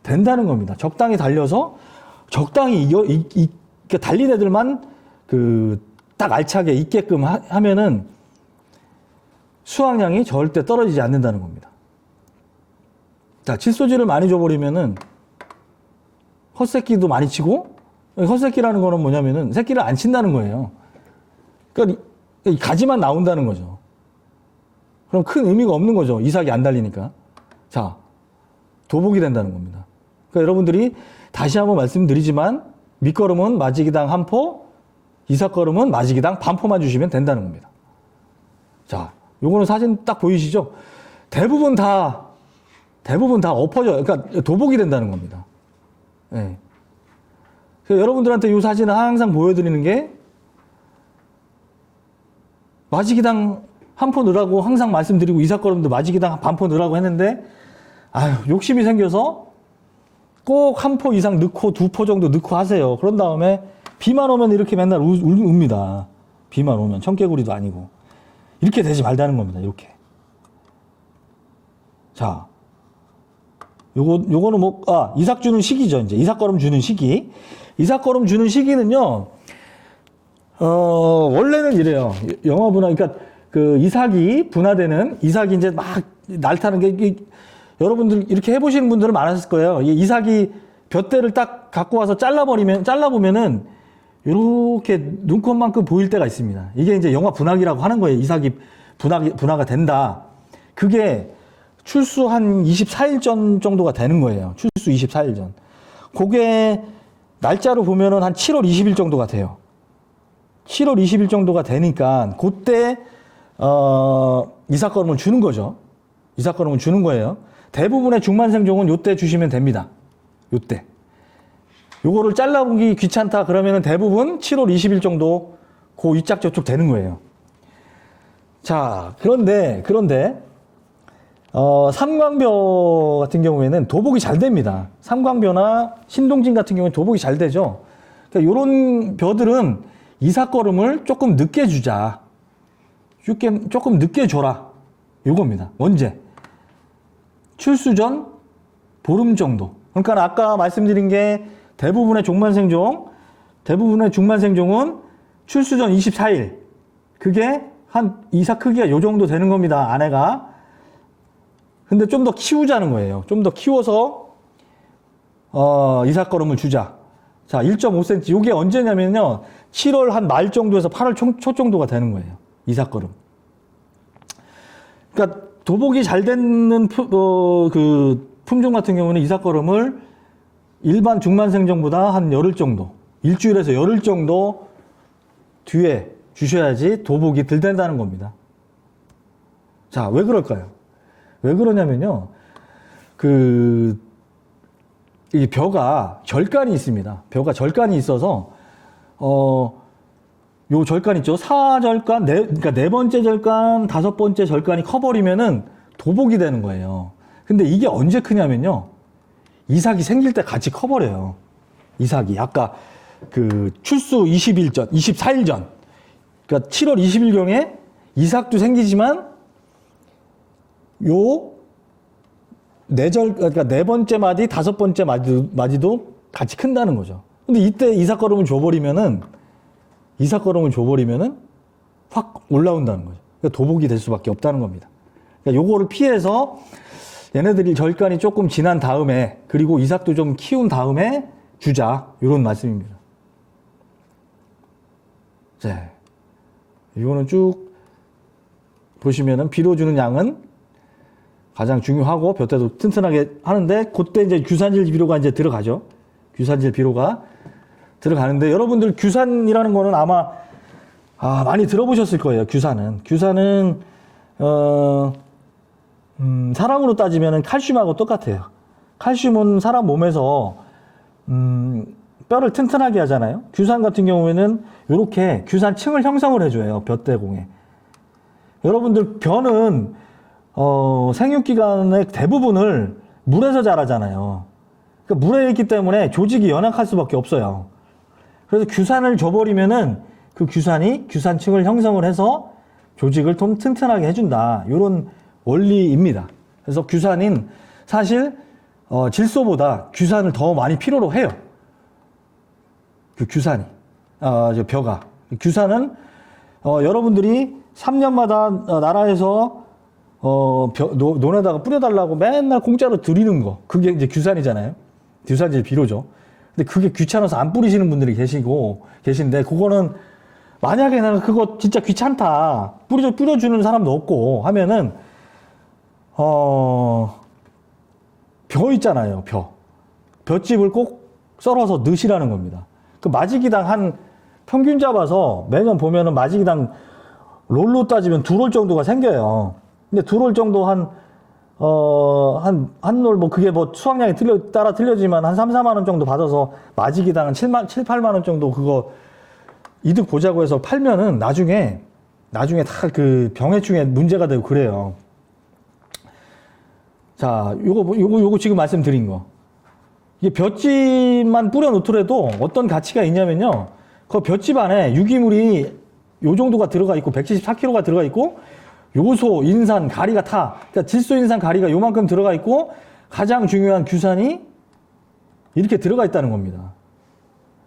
된다는 겁니다. 적당히 달려서 적당히 달린 애들만 딱 알차게 있게끔 하면은 수확량이 절대 떨어지지 않는다는 겁니다. 자, 질소질을 많이 줘버리면은 헛새끼도 많이 치고, 헛새끼라는 거는 뭐냐면은 새끼를 안 친다는 거예요. 그러니까 이 가지만 나온다는 거죠. 그럼 큰 의미가 없는 거죠. 이삭이 안 달리니까. 자, 도복이 된다는 겁니다. 그러니까 여러분들이 다시 한번 말씀드리지만 밑거름은 마지기당 한 포, 이삭거름은 마지기당 반 포만 주시면 된다는 겁니다. 자, 요거는 사진 딱 보이시죠? 대부분 다 엎어져요. 그러니까 도복이 된다는 겁니다. 네. 그래서 여러분들한테 이 사진을 항상 보여드리는 게 마지기당 한 포 넣으라고 항상 말씀드리고 이삭거름도 마지기당 반 포 넣으라고 했는데 욕심이 생겨서 꼭 한 포 이상 넣고 2포 정도 넣고 하세요. 그런 다음에 비만 오면 이렇게 맨날 웁니다. 비만 오면 청개구리도 아니고 이렇게 되지 말자는 겁니다. 이렇게. 자, 요거는 이삭 주는 시기죠. 이제 이삭거름 주는 시기. 이삭거름 주는 시기는요. 원래는 이래요. 영화 그러니까 그 이삭이 이제 막 날타는 게 여러분들 이렇게 해보시는 분들은 많았을 거예요. 이삭이 볏대를 딱 갖고 와서 잘라보면은 이렇게 눈곱만큼 보일 때가 있습니다. 이게 이제 영화 분화기라고 하는 거예요. 이삭이 분화가 된다. 그게 출수 한 24일 전 정도가 되는 거예요. 출수 24일 전. 그게 날짜로 보면은 한 7월 20일 정도가 돼요. 7월 20일 정도가 되니까 그때 이삭거름을 주는 거죠. 이삭거름을 주는 거예요. 대부분의 중만생종은 요때 주시면 됩니다. 요때. 요거를 잘라보기 귀찮다 그러면은 대부분 7월 20일 정도 그 이짝 저쪽 되는 거예요. 자, 그런데 삼광벼 같은 경우에는 도복이 잘 됩니다. 삼광벼나 신동진 같은 경우에 도복이 잘 되죠. 그러니까 요런 벼들은 이삭거름을 조금 늦게 주자. 조금 늦게 줘라. 요겁니다. 언제? 출수 전 보름 정도. 그러니까 아까 말씀드린 게 대부분의 중만생종은 출수 전 24일. 그게 한 이삭 크기가 요 정도 되는 겁니다. 아내가. 근데 좀 더 키우자는 거예요. 좀 더 키워서 이삭거름을 주자. 자, 1.5cm. 이게 언제냐면요. 7월 한 말 정도에서 8월 초 정도가 되는 거예요. 이삭거름. 그러니까 도복이 잘 되는 그 품종 같은 경우는 이삭거름을 일반 중만생종보다 한 열흘 정도, 일주일에서 열흘 정도 뒤에 주셔야지 도복이 덜 된다는 겁니다. 자, 왜 그럴까요? 왜 그러냐면요. 이 벼가 절간이 있습니다. 벼가 절간이 있어서, 요 절간 있죠? 4절간, 그러니까 네 번째 절간, 다섯 번째 절간이 커버리면은 도복이 되는 거예요. 근데 이게 언제 크냐면요. 이삭이 생길 때 같이 커버려요. 이삭이. 아까 그 출수 20일 전, 24일 전. 그러니까 7월 20일경에 이삭도 생기지만 요 그러니까 네 번째 마디, 다섯 번째 마디도 같이 큰다는 거죠. 근데 이때 이삭거름을 줘버리면은 확 올라온다는 거죠. 그러니까 도복이 될 수밖에 없다는 겁니다. 그러니까 요거를 피해서 얘네들이 절간이 조금 지난 다음에, 그리고 이삭도 좀 키운 다음에 주자, 이런 말씀입니다. 자, 이거는 쭉 보시면은 비료 주는 양은 가장 중요하고 벼대도 튼튼하게 하는데, 그때 이제 규산질 비료가 이제 들어가죠. 규산질 비료가 들어가는데, 여러분들 규산이라는 거는 아마 많이 들어보셨을 거예요. 규산은 사람으로 따지면 칼슘하고 똑같아요. 칼슘은 사람 몸에서 뼈를 튼튼하게 하잖아요. 규산 같은 경우에는 이렇게 규산층을 형성을 해줘요. 벼대공에. 여러분들 벼는 생육기간의 대부분을 물에서 자라잖아요. 그러니까 물에 있기 때문에 조직이 연약할 수밖에 없어요. 그래서 규산을 줘버리면은 그 규산이 규산층을 형성을 해서 조직을 좀 튼튼하게 해준다. 이런 원리입니다. 그래서 규산인 사실 질소보다 규산을 더 많이 필요로 해요. 그 규산이 벼가. 규산은 여러분들이 3년마다 나라에서 논에다가 뿌려달라고 맨날 공짜로 드리는 거, 그게 이제 규산이잖아요. 규산질 비료죠. 근데 그게 귀찮아서 안 뿌리시는 분들이 계신데, 그거는 만약에 내가 그거 진짜 귀찮다, 뿌려주는 사람도 없고 하면은, 벼 있잖아요, 벼집을 꼭 썰어서 넣으시라는 겁니다. 그 마지기당 평균 잡아서 매년 보면은 마지기당 롤로 따지면 2롤 정도가 생겨요. 근데 2롤 정도 한 롤, 그게 수확량이 따라 틀려지만 한 3, 4만 원 정도 받아서 마지기당 7, 8만 원 정도 그거 이득 보자고 해서 팔면은 나중에 다 그 병해충에 문제가 되고 그래요. 자, 요거 지금 말씀드린 거. 이게 볏짚만 뿌려 놓더라도 어떤 가치가 있냐면요. 그 볏짚 안에 유기물이 요 정도가 들어가 있고 174kg가 들어가 있고 요소, 인산, 가리가 그러니까 질소, 인산, 가리가 요만큼 들어가 있고 가장 중요한 규산이 이렇게 들어가 있다는 겁니다.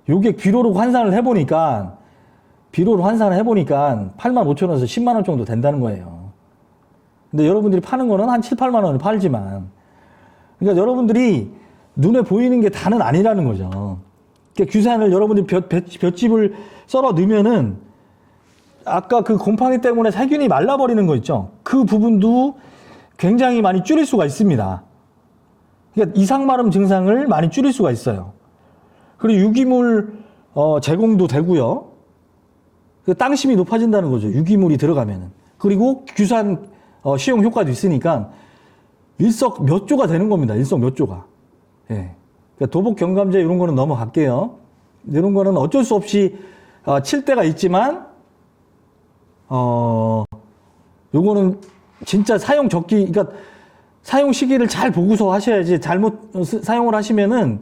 요게 비료로 환산을 해보니까 85,000원에서 10만 원 정도 된다는 거예요. 근데 여러분들이 파는 거는 한 7, 8만 원을 팔지만, 그러니까 여러분들이 눈에 보이는 게 다는 아니라는 거죠. 그러니까 규산을 여러분들이 볏짚을 썰어 넣으면은 아까 그 곰팡이 때문에 세균이 말라버리는 거 있죠. 그 부분도 굉장히 많이 줄일 수가 있습니다. 그러니까 이상마름 증상을 많이 줄일 수가 있어요. 그리고 유기물 제공도 되고요. 그 땅심이 높아진다는 거죠. 유기물이 들어가면은. 그리고 규산 시용 효과도 있으니까 일석 몇 조가 되는 겁니다. 일석 몇 조가. 예. 그러니까 도복 경감제 이런 거는 넘어갈게요. 이런 거는 어쩔 수 없이 칠 때가 있지만 요거는 진짜 그러니까 사용 시기를 잘 보고서 하셔야지, 잘못 사용을 하시면은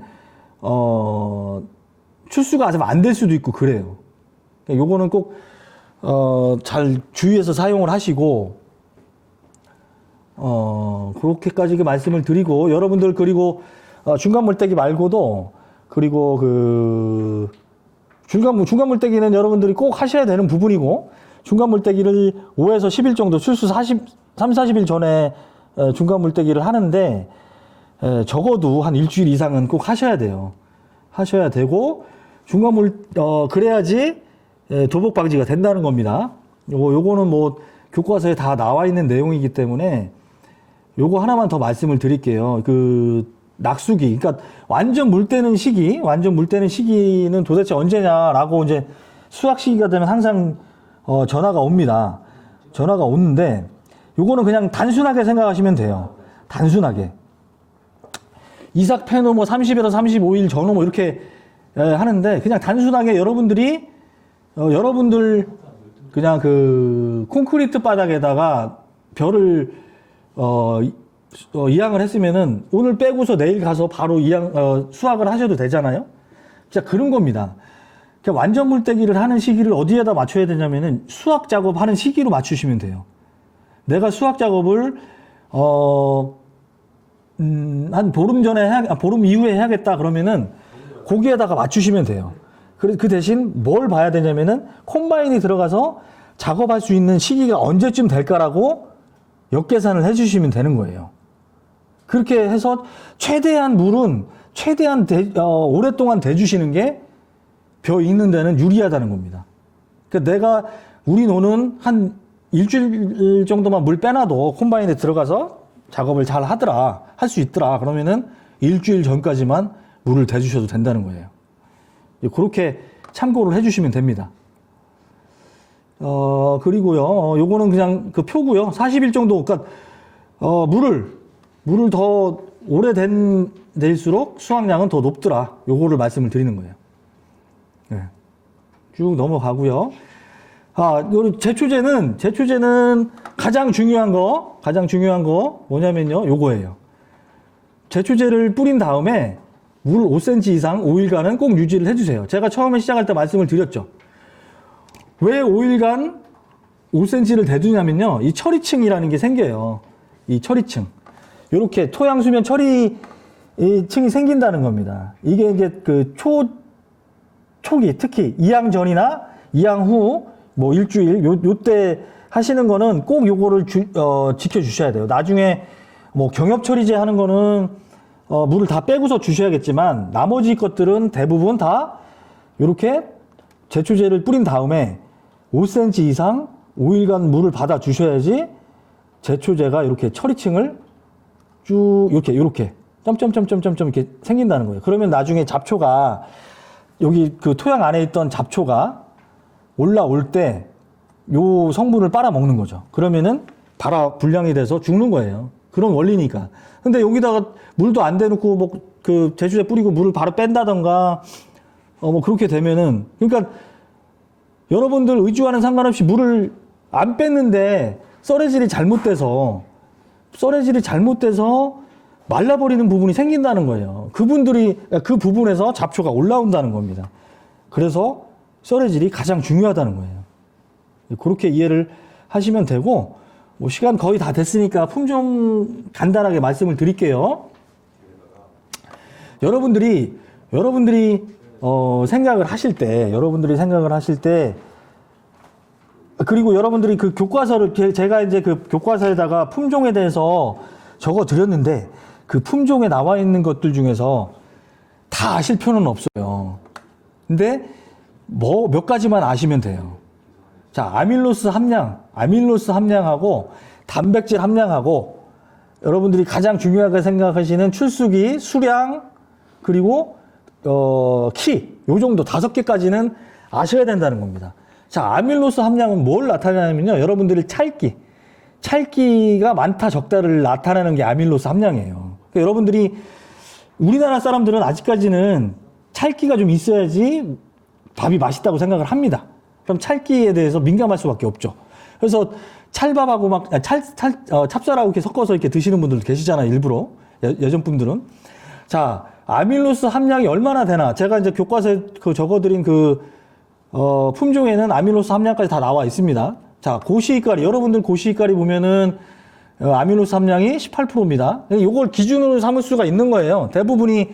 출수가 아직 안 될 수도 있고 그래요. 그러니까 요거는 꼭 잘 주의해서 사용을 하시고, 그렇게까지 말씀을 드리고, 여러분들 그리고 중간 물때기 말고도, 그리고 중간 물때기는 여러분들이 꼭 하셔야 되는 부분이고, 중간 물때기를 5에서 10일 정도 출수 3, 40일 전에 중간 물때기를 하는데, 적어도 한 일주일 이상은 꼭 하셔야 돼요. 하셔야 되고, 그래야지 도복 방지가 된다는 겁니다. 요거는 교과서에 다 나와 있는 내용이기 때문에 요거 하나만 더 말씀을 드릴게요. 그 낙수기, 그러니까 완전 물 때는 시기는 도대체 언제냐라고 이제 수확 시기가 되면 항상 전화가 옵니다. 전화가 오는데 요거는 그냥 단순하게 생각하시면 돼요. 단순하게. 이삭 폐노 뭐 30에서 35일 전후 뭐 이렇게 하는데 그냥 단순하게 여러분들 그냥 그 콘크리트 바닥에다가 별을 이양을 했으면은 오늘 빼고서 내일 가서 바로 수확을 하셔도 되잖아요. 진짜 그런 겁니다. 그러니까 완전 물때기를 하는 시기를 어디에다 맞춰야 되냐면은 수확 작업하는 시기로 맞추시면 돼요. 내가 수확 작업을 한 보름 전에 보름 이후에 해야겠다 그러면은 거기에다가 맞추시면 돼요. 그 대신 뭘 봐야 되냐면은 콤바인이 들어가서 작업할 수 있는 시기가 언제쯤 될까라고 역계산을 해주시면 되는 거예요. 그렇게 해서 최대한 물은 오랫동안 대주시는 게 벼 있는 데는 유리하다는 겁니다. 그러니까 우리 노는 한 일주일 정도만 물 빼놔도 콤바인에 들어가서 작업을 잘 하더라, 할 수 있더라. 그러면은 일주일 전까지만 물을 대주셔도 된다는 거예요. 그렇게 참고를 해주시면 됩니다. 그리고요, 요거는 그냥 그 표고요. 40일 정도, 그러니까, 물을 더 오래될수록 수확량은 더 높더라. 요거를 말씀을 드리는 거예요. 네. 쭉 넘어가고요. 제초제는 가장 중요한 거 뭐냐면요, 요거예요. 제초제를 뿌린 다음에 물 5cm 이상 5일간은 꼭 유지를 해주세요. 제가 처음에 시작할 때 말씀을 드렸죠. 왜 5일간 5cm를 대두냐면요, 이 처리층이라는 게 생겨요. 이 처리층. 요렇게 토양수면 처리층이 생긴다는 겁니다. 이게 이제 그 초기, 특히 이양 전이나 이양 후, 뭐 일주일, 요때 하시는 거는 꼭 요거를 지켜주셔야 돼요. 나중에 뭐 경협처리제 하는 거는 물을 다 빼고서 주셔야겠지만 나머지 것들은 대부분 다 요렇게 제초제를 뿌린 다음에 5cm 이상 5일간 물을 받아 주셔야지 제초제가 이렇게 처리층을 쭉 이렇게 점점점점점 이렇게 생긴다는 거예요. 그러면 나중에 잡초가 여기 그 토양 안에 있던 잡초가 올라올 때 요 성분을 빨아먹는 거죠. 그러면은 불량이 돼서 죽는 거예요. 그런 원리니까. 근데 여기다가 물도 안 대놓고 뭐 그 제초제 뿌리고 물을 바로 뺀다던가 뭐 그렇게 되면은, 그러니까 여러분들 의주와는 상관없이 물을 안 뺐는데 썰해질이 잘못돼서 말라버리는 부분이 생긴다는 거예요. 그 부분에서 잡초가 올라온다는 겁니다. 그래서 썰해질이 가장 중요하다는 거예요. 그렇게 이해를 하시면 되고, 뭐 시간 거의 다 됐으니까 품종 간단하게 말씀을 드릴게요. 여러분들이 생각을 하실 때, 그리고 여러분들이 그 교과서를, 제가 이제 그 교과서에다가 품종에 대해서 적어 드렸는데, 그 품종에 나와 있는 것들 중에서 다 아실 필요는 없어요. 근데 몇 가지만 아시면 돼요. 자, 아밀로스 함량하고 단백질 함량하고 여러분들이 가장 중요하게 생각하시는 출수기, 수량, 그리고 키, 요 정도 5개까지는 아셔야 된다는 겁니다. 자, 아밀로스 함량은 뭘 나타내냐면요, 여러분들이 찰기가 많다 적다를 나타내는 게 아밀로스 함량이에요. 그러니까 여러분들이, 우리나라 사람들은 아직까지는 찰기가 좀 있어야지 밥이 맛있다고 생각을 합니다. 그럼 찰기에 대해서 민감할 수밖에 없죠. 그래서 찰밥하고 찹쌀하고 이렇게 섞어서 이렇게 드시는 분들도 계시잖아요, 일부러. 예전 분들은. 자, 아밀로스 함량이 얼마나 되나. 제가 이제 교과서에 적어드린 품종에는 아밀로스 함량까지 다 나와 있습니다. 자, 고시익가리. 여러분들 고시익가리 보면은 아밀로스 함량이 18%입니다. 이걸 기준으로 삼을 수가 있는 거예요. 대부분이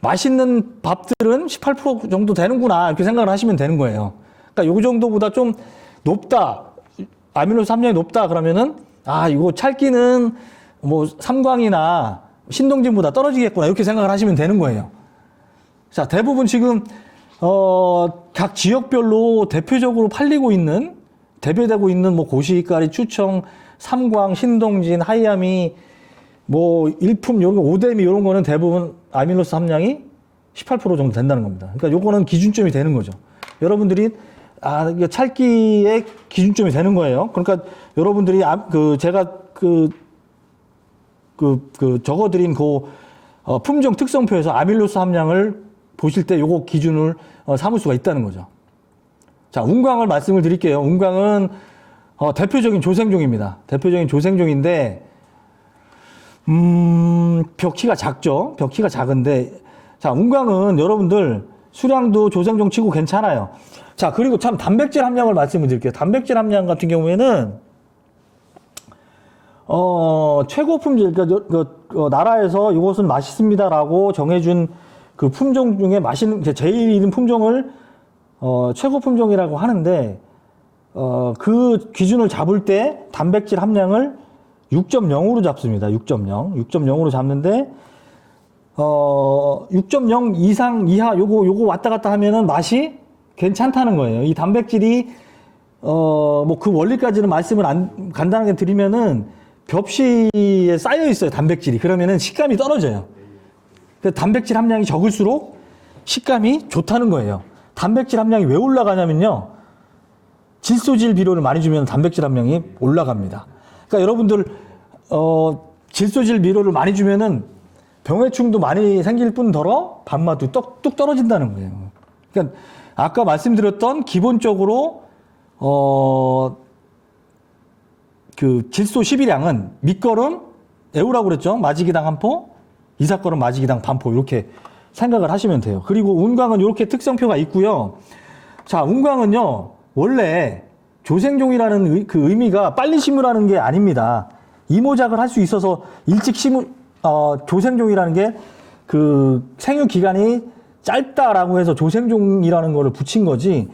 맛있는 밥들은 18% 정도 되는구나, 이렇게 생각을 하시면 되는 거예요. 그러니까 요 정도보다 좀 높다, 아밀로스 함량이 높다 그러면은, 이거 찰기는 뭐 삼광이나 신동진보다 떨어지겠구나, 이렇게 생각을 하시면 되는 거예요. 자, 대부분 지금 각 지역별로 대표되고 있는 뭐 고시익가리, 추청, 삼광, 신동진, 하이아미, 뭐 일품 이런 거 오데미 이런 거는 대부분 아밀로스 함량이 18% 정도 된다는 겁니다. 그러니까 요거는 기준점이 되는 거죠. 여러분들이 이게 찰기의 기준점이 되는 거예요. 그러니까 여러분들이 제가 적어드린 품종 특성표에서 아밀로스 함량을 보실 때 요거 기준을 삼을 수가 있다는 거죠. 자, 운광을 말씀을 드릴게요. 운광은 대표적인 조생종입니다. 대표적인 조생종인데 벽키가 작죠. 벽키가 작은데, 자, 운광은 여러분들 수량도 조생종 치고 괜찮아요. 자, 그리고 참 단백질 함량을 말씀을 드릴게요. 단백질 함량 같은 경우에는 최고 품질, 그러니까 나라에서 이것은 맛있습니다라고 정해준 그 품종 중에 제일 이른 품종을 최고 품종이라고 하는데, 그 기준을 잡을 때 단백질 함량을 6.0으로 잡습니다. 6.0으로 잡는데, 6.0 이상, 이하, 요거 왔다 갔다 하면은 맛이 괜찮다는 거예요. 이 단백질이, 뭐 그 원리까지는 말씀을 간단하게 드리면은 벽시에 쌓여 있어요. 단백질이. 그러면은 식감이 떨어져요. 단백질 함량이 적을수록 식감이 좋다는 거예요. 단백질 함량이 왜 올라가냐면요. 질소질 비료를 많이 주면 단백질 함량이 올라갑니다. 그러니까 여러분들, 질소질 비료를 많이 주면은 병해충도 많이 생길 뿐더러 밥맛도 뚝 떨어진다는 거예요. 그러니까 아까 말씀드렸던 기본적으로, 그 질소 12량은 밑거름, 에우라고 그랬죠? 마지기당 한 포, 이삭거름 마지기당 반 포, 이렇게 생각을 하시면 돼요. 그리고 운광은 이렇게 특성표가 있고요. 자, 운광은요, 원래 조생종이라는 그 의미가 빨리 심으라는 게 아닙니다. 이모작을 할 수 있어서 일찍 조생종이라는 게 그 생육 기간이 짧다라고 해서 조생종이라는 거를 붙인 거지,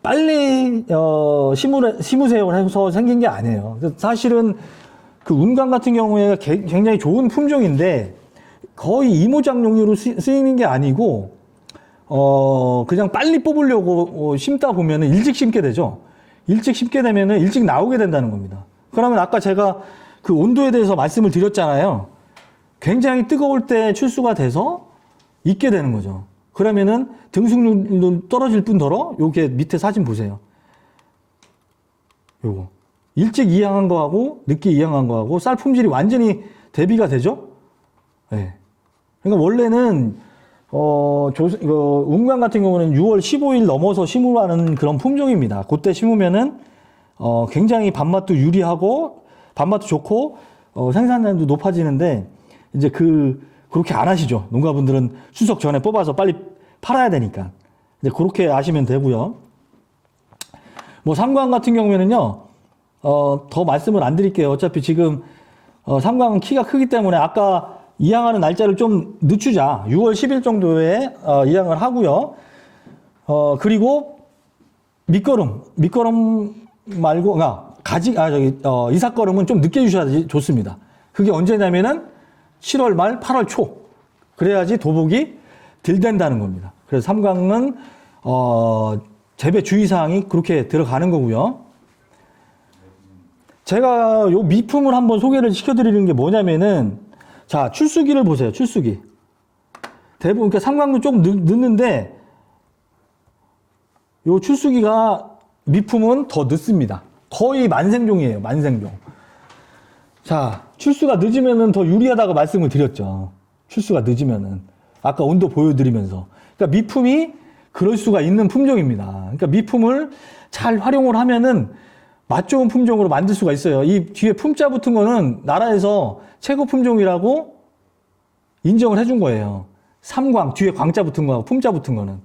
빨리 심으세요 해서 생긴 게 아니에요. 사실은 그 운광 같은 경우에 굉장히 좋은 품종인데 거의 이모작용으로 쓰이는 게 아니고 그냥 빨리 뽑으려고 심다 보면은 일찍 심게 되죠. 일찍 심게 되면은 일찍 나오게 된다는 겁니다. 그러면 아까 제가 그 온도에 대해서 말씀을 드렸잖아요. 굉장히 뜨거울 때 출수가 돼서 익게 되는 거죠. 그러면은 등숙률도 떨어질 뿐더러 요게 밑에 사진 보세요. 요거 일찍 이양한 거하고 늦게 이양한 거하고 쌀 품질이 완전히 대비가 되죠. 네. 그러니까 원래는 운광 같은 경우는 6월 15일 넘어서 심으라는 그런 품종입니다. 그때 심으면은 굉장히 밥맛도 유리하고 밥맛도 좋고 생산량도 높아지는데, 이제 그렇게 안 하시죠. 농가분들은 추석 전에 뽑아서 빨리 팔아야 되니까. 이제 그렇게 아시면 되고요. 뭐 삼광 같은 경우에는요, 더 말씀을 안 드릴게요. 어차피 지금 삼광은 키가 크기 때문에 아까 이양하는 날짜를 좀 늦추자. 6월 10일 정도에 이양을 하고요. 그리고 밑거름 말고 이삭거름은 좀 늦게 주셔야 좋습니다. 그게 언제냐면은 7월 말 8월 초. 그래야지 도복이 덜 된다는 겁니다. 그래서 삼광은 재배 주의사항이 그렇게 들어가는 거고요. 제가 요 미품을 한번 소개를 시켜드리는 게 뭐냐면은, 자, 출수기를 보세요. 출수기. 대부분, 그러니까 삼광도 조금 늦는데, 요 출수기가 미품은 더 늦습니다. 거의 만생종이에요. 만생종. 자, 출수가 늦으면은 더 유리하다고 말씀을 드렸죠. 출수가 늦으면은. 아까 온도 보여드리면서. 그러니까 미품이 그럴 수가 있는 품종입니다. 그러니까 미품을 잘 활용을 하면은 맛 좋은 품종으로 만들 수가 있어요. 이 뒤에 품자 붙은 거는 나라에서 최고 품종이라고 인정을 해준 거예요. 삼광, 뒤에 광자 붙은 거하고 품자 붙은 거는.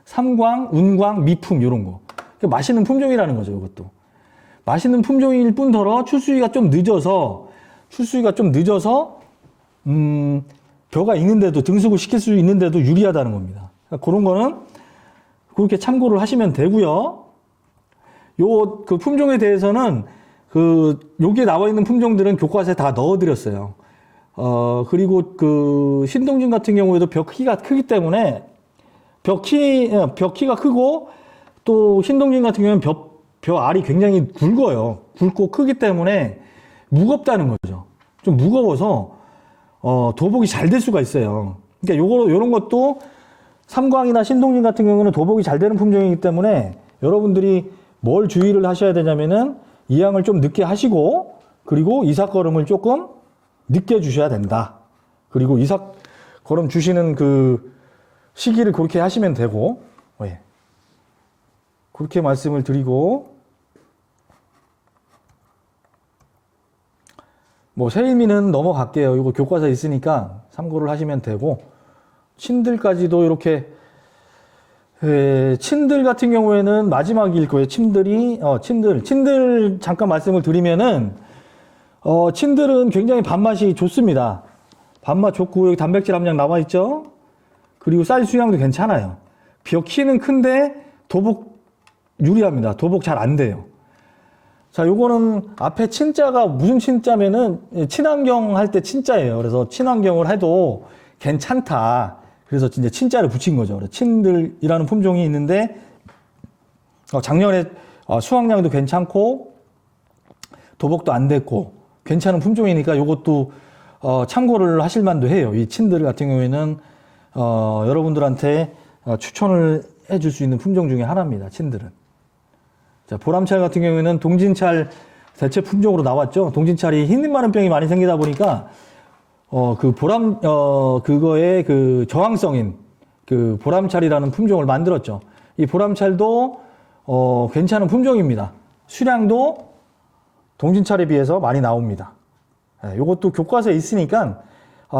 삼광, 운광, 미품, 요런 거. 그러니까 맛있는 품종이라는 거죠, 이것도. 맛있는 품종일 뿐더러 출수기가 좀 늦어서, 벼가 있는데도, 등숙을 시킬 수 있는데도 유리하다는 겁니다. 그러니까 그런 거는 그렇게 참고를 하시면 되고요. 그 품종에 대해서는 여기에 나와 있는 품종들은 교과서에 다 넣어드렸어요. 그리고 신동진 같은 경우에도 벼 크기가 크기 때문에 벼키가 크고, 또 신동진 같은 경우는 벼 알이 굉장히 굵어요. 굵고 크기 때문에 무겁다는 거죠. 좀 무거워서 도복이 잘 될 수가 있어요. 그러니까 요런 것도 삼광이나 신동진 같은 경우는 도복이 잘 되는 품종이기 때문에 여러분들이 뭘 주의를 하셔야 되냐면은 이양을 좀 늦게 하시고, 그리고 이삭걸음을 조금 늦게 주셔야 된다. 그리고 이삭걸음 주시는 그 시기를 그렇게 하시면 되고, 예. 그렇게 말씀을 드리고, 뭐 새일미는 넘어갈게요. 이거 교과서에 있으니까 참고를 하시면 되고, 친들까지도 이렇게, 친들 같은 경우에는 마지막일 거예요. 친들 잠깐 말씀을 드리면은, 친들은 굉장히 밥맛이 좋습니다. 밥맛 좋고, 여기 단백질 함량 나와 있죠? 그리고 쌀 수량도 괜찮아요. 키는 큰데 도복 유리합니다. 도복 잘 안 돼요. 자, 요거는 앞에 친자가 무슨 친자면은 친환경 할 때 친자예요. 그래서 친환경을 해도 괜찮다. 그래서 이제 친자를 붙인 거죠. 그래서 친들이라는 품종이 있는데, 작년에 수확량도 괜찮고 도복도 안 됐고 괜찮은 품종이니까 요것도 참고를 하실 만도 해요. 이 친들 같은 경우에는 여러분들한테 추천을 해줄 수 있는 품종 중에 하나입니다. 친들은. 자, 보람찰 같은 경우에는 동진찰 대체 품종으로 나왔죠. 동진찰이 흰잎마른병이 많이 생기다 보니까 그거의 그 저항성인 그 보람찰이라는 품종을 만들었죠. 이 보람찰도 괜찮은 품종입니다. 수량도 동진찰에 비해서 많이 나옵니다. 이것도 교과서에 있으니까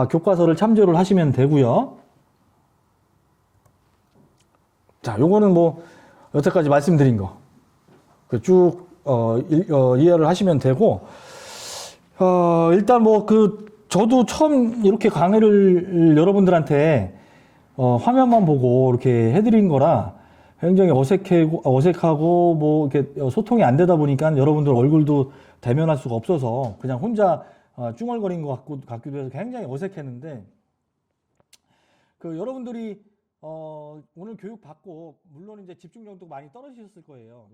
교과서를 참조를 하시면 되고요. 자, 요거는 뭐 여태까지 말씀드린 거 쭉 이해를 하시면 되고, 일단 뭐 저도 처음 이렇게 강의를 여러분들한테 화면만 보고 이렇게 해드린 거라 굉장히 어색하고 뭐 이렇게 소통이 안 되다 보니까 여러분들 얼굴도 대면할 수가 없어서 그냥 혼자 쭝얼거린 것 같기도 해서 굉장히 어색했는데, 여러분들이 오늘 교육 받고 물론 이제 집중력도 많이 떨어지셨을 거예요.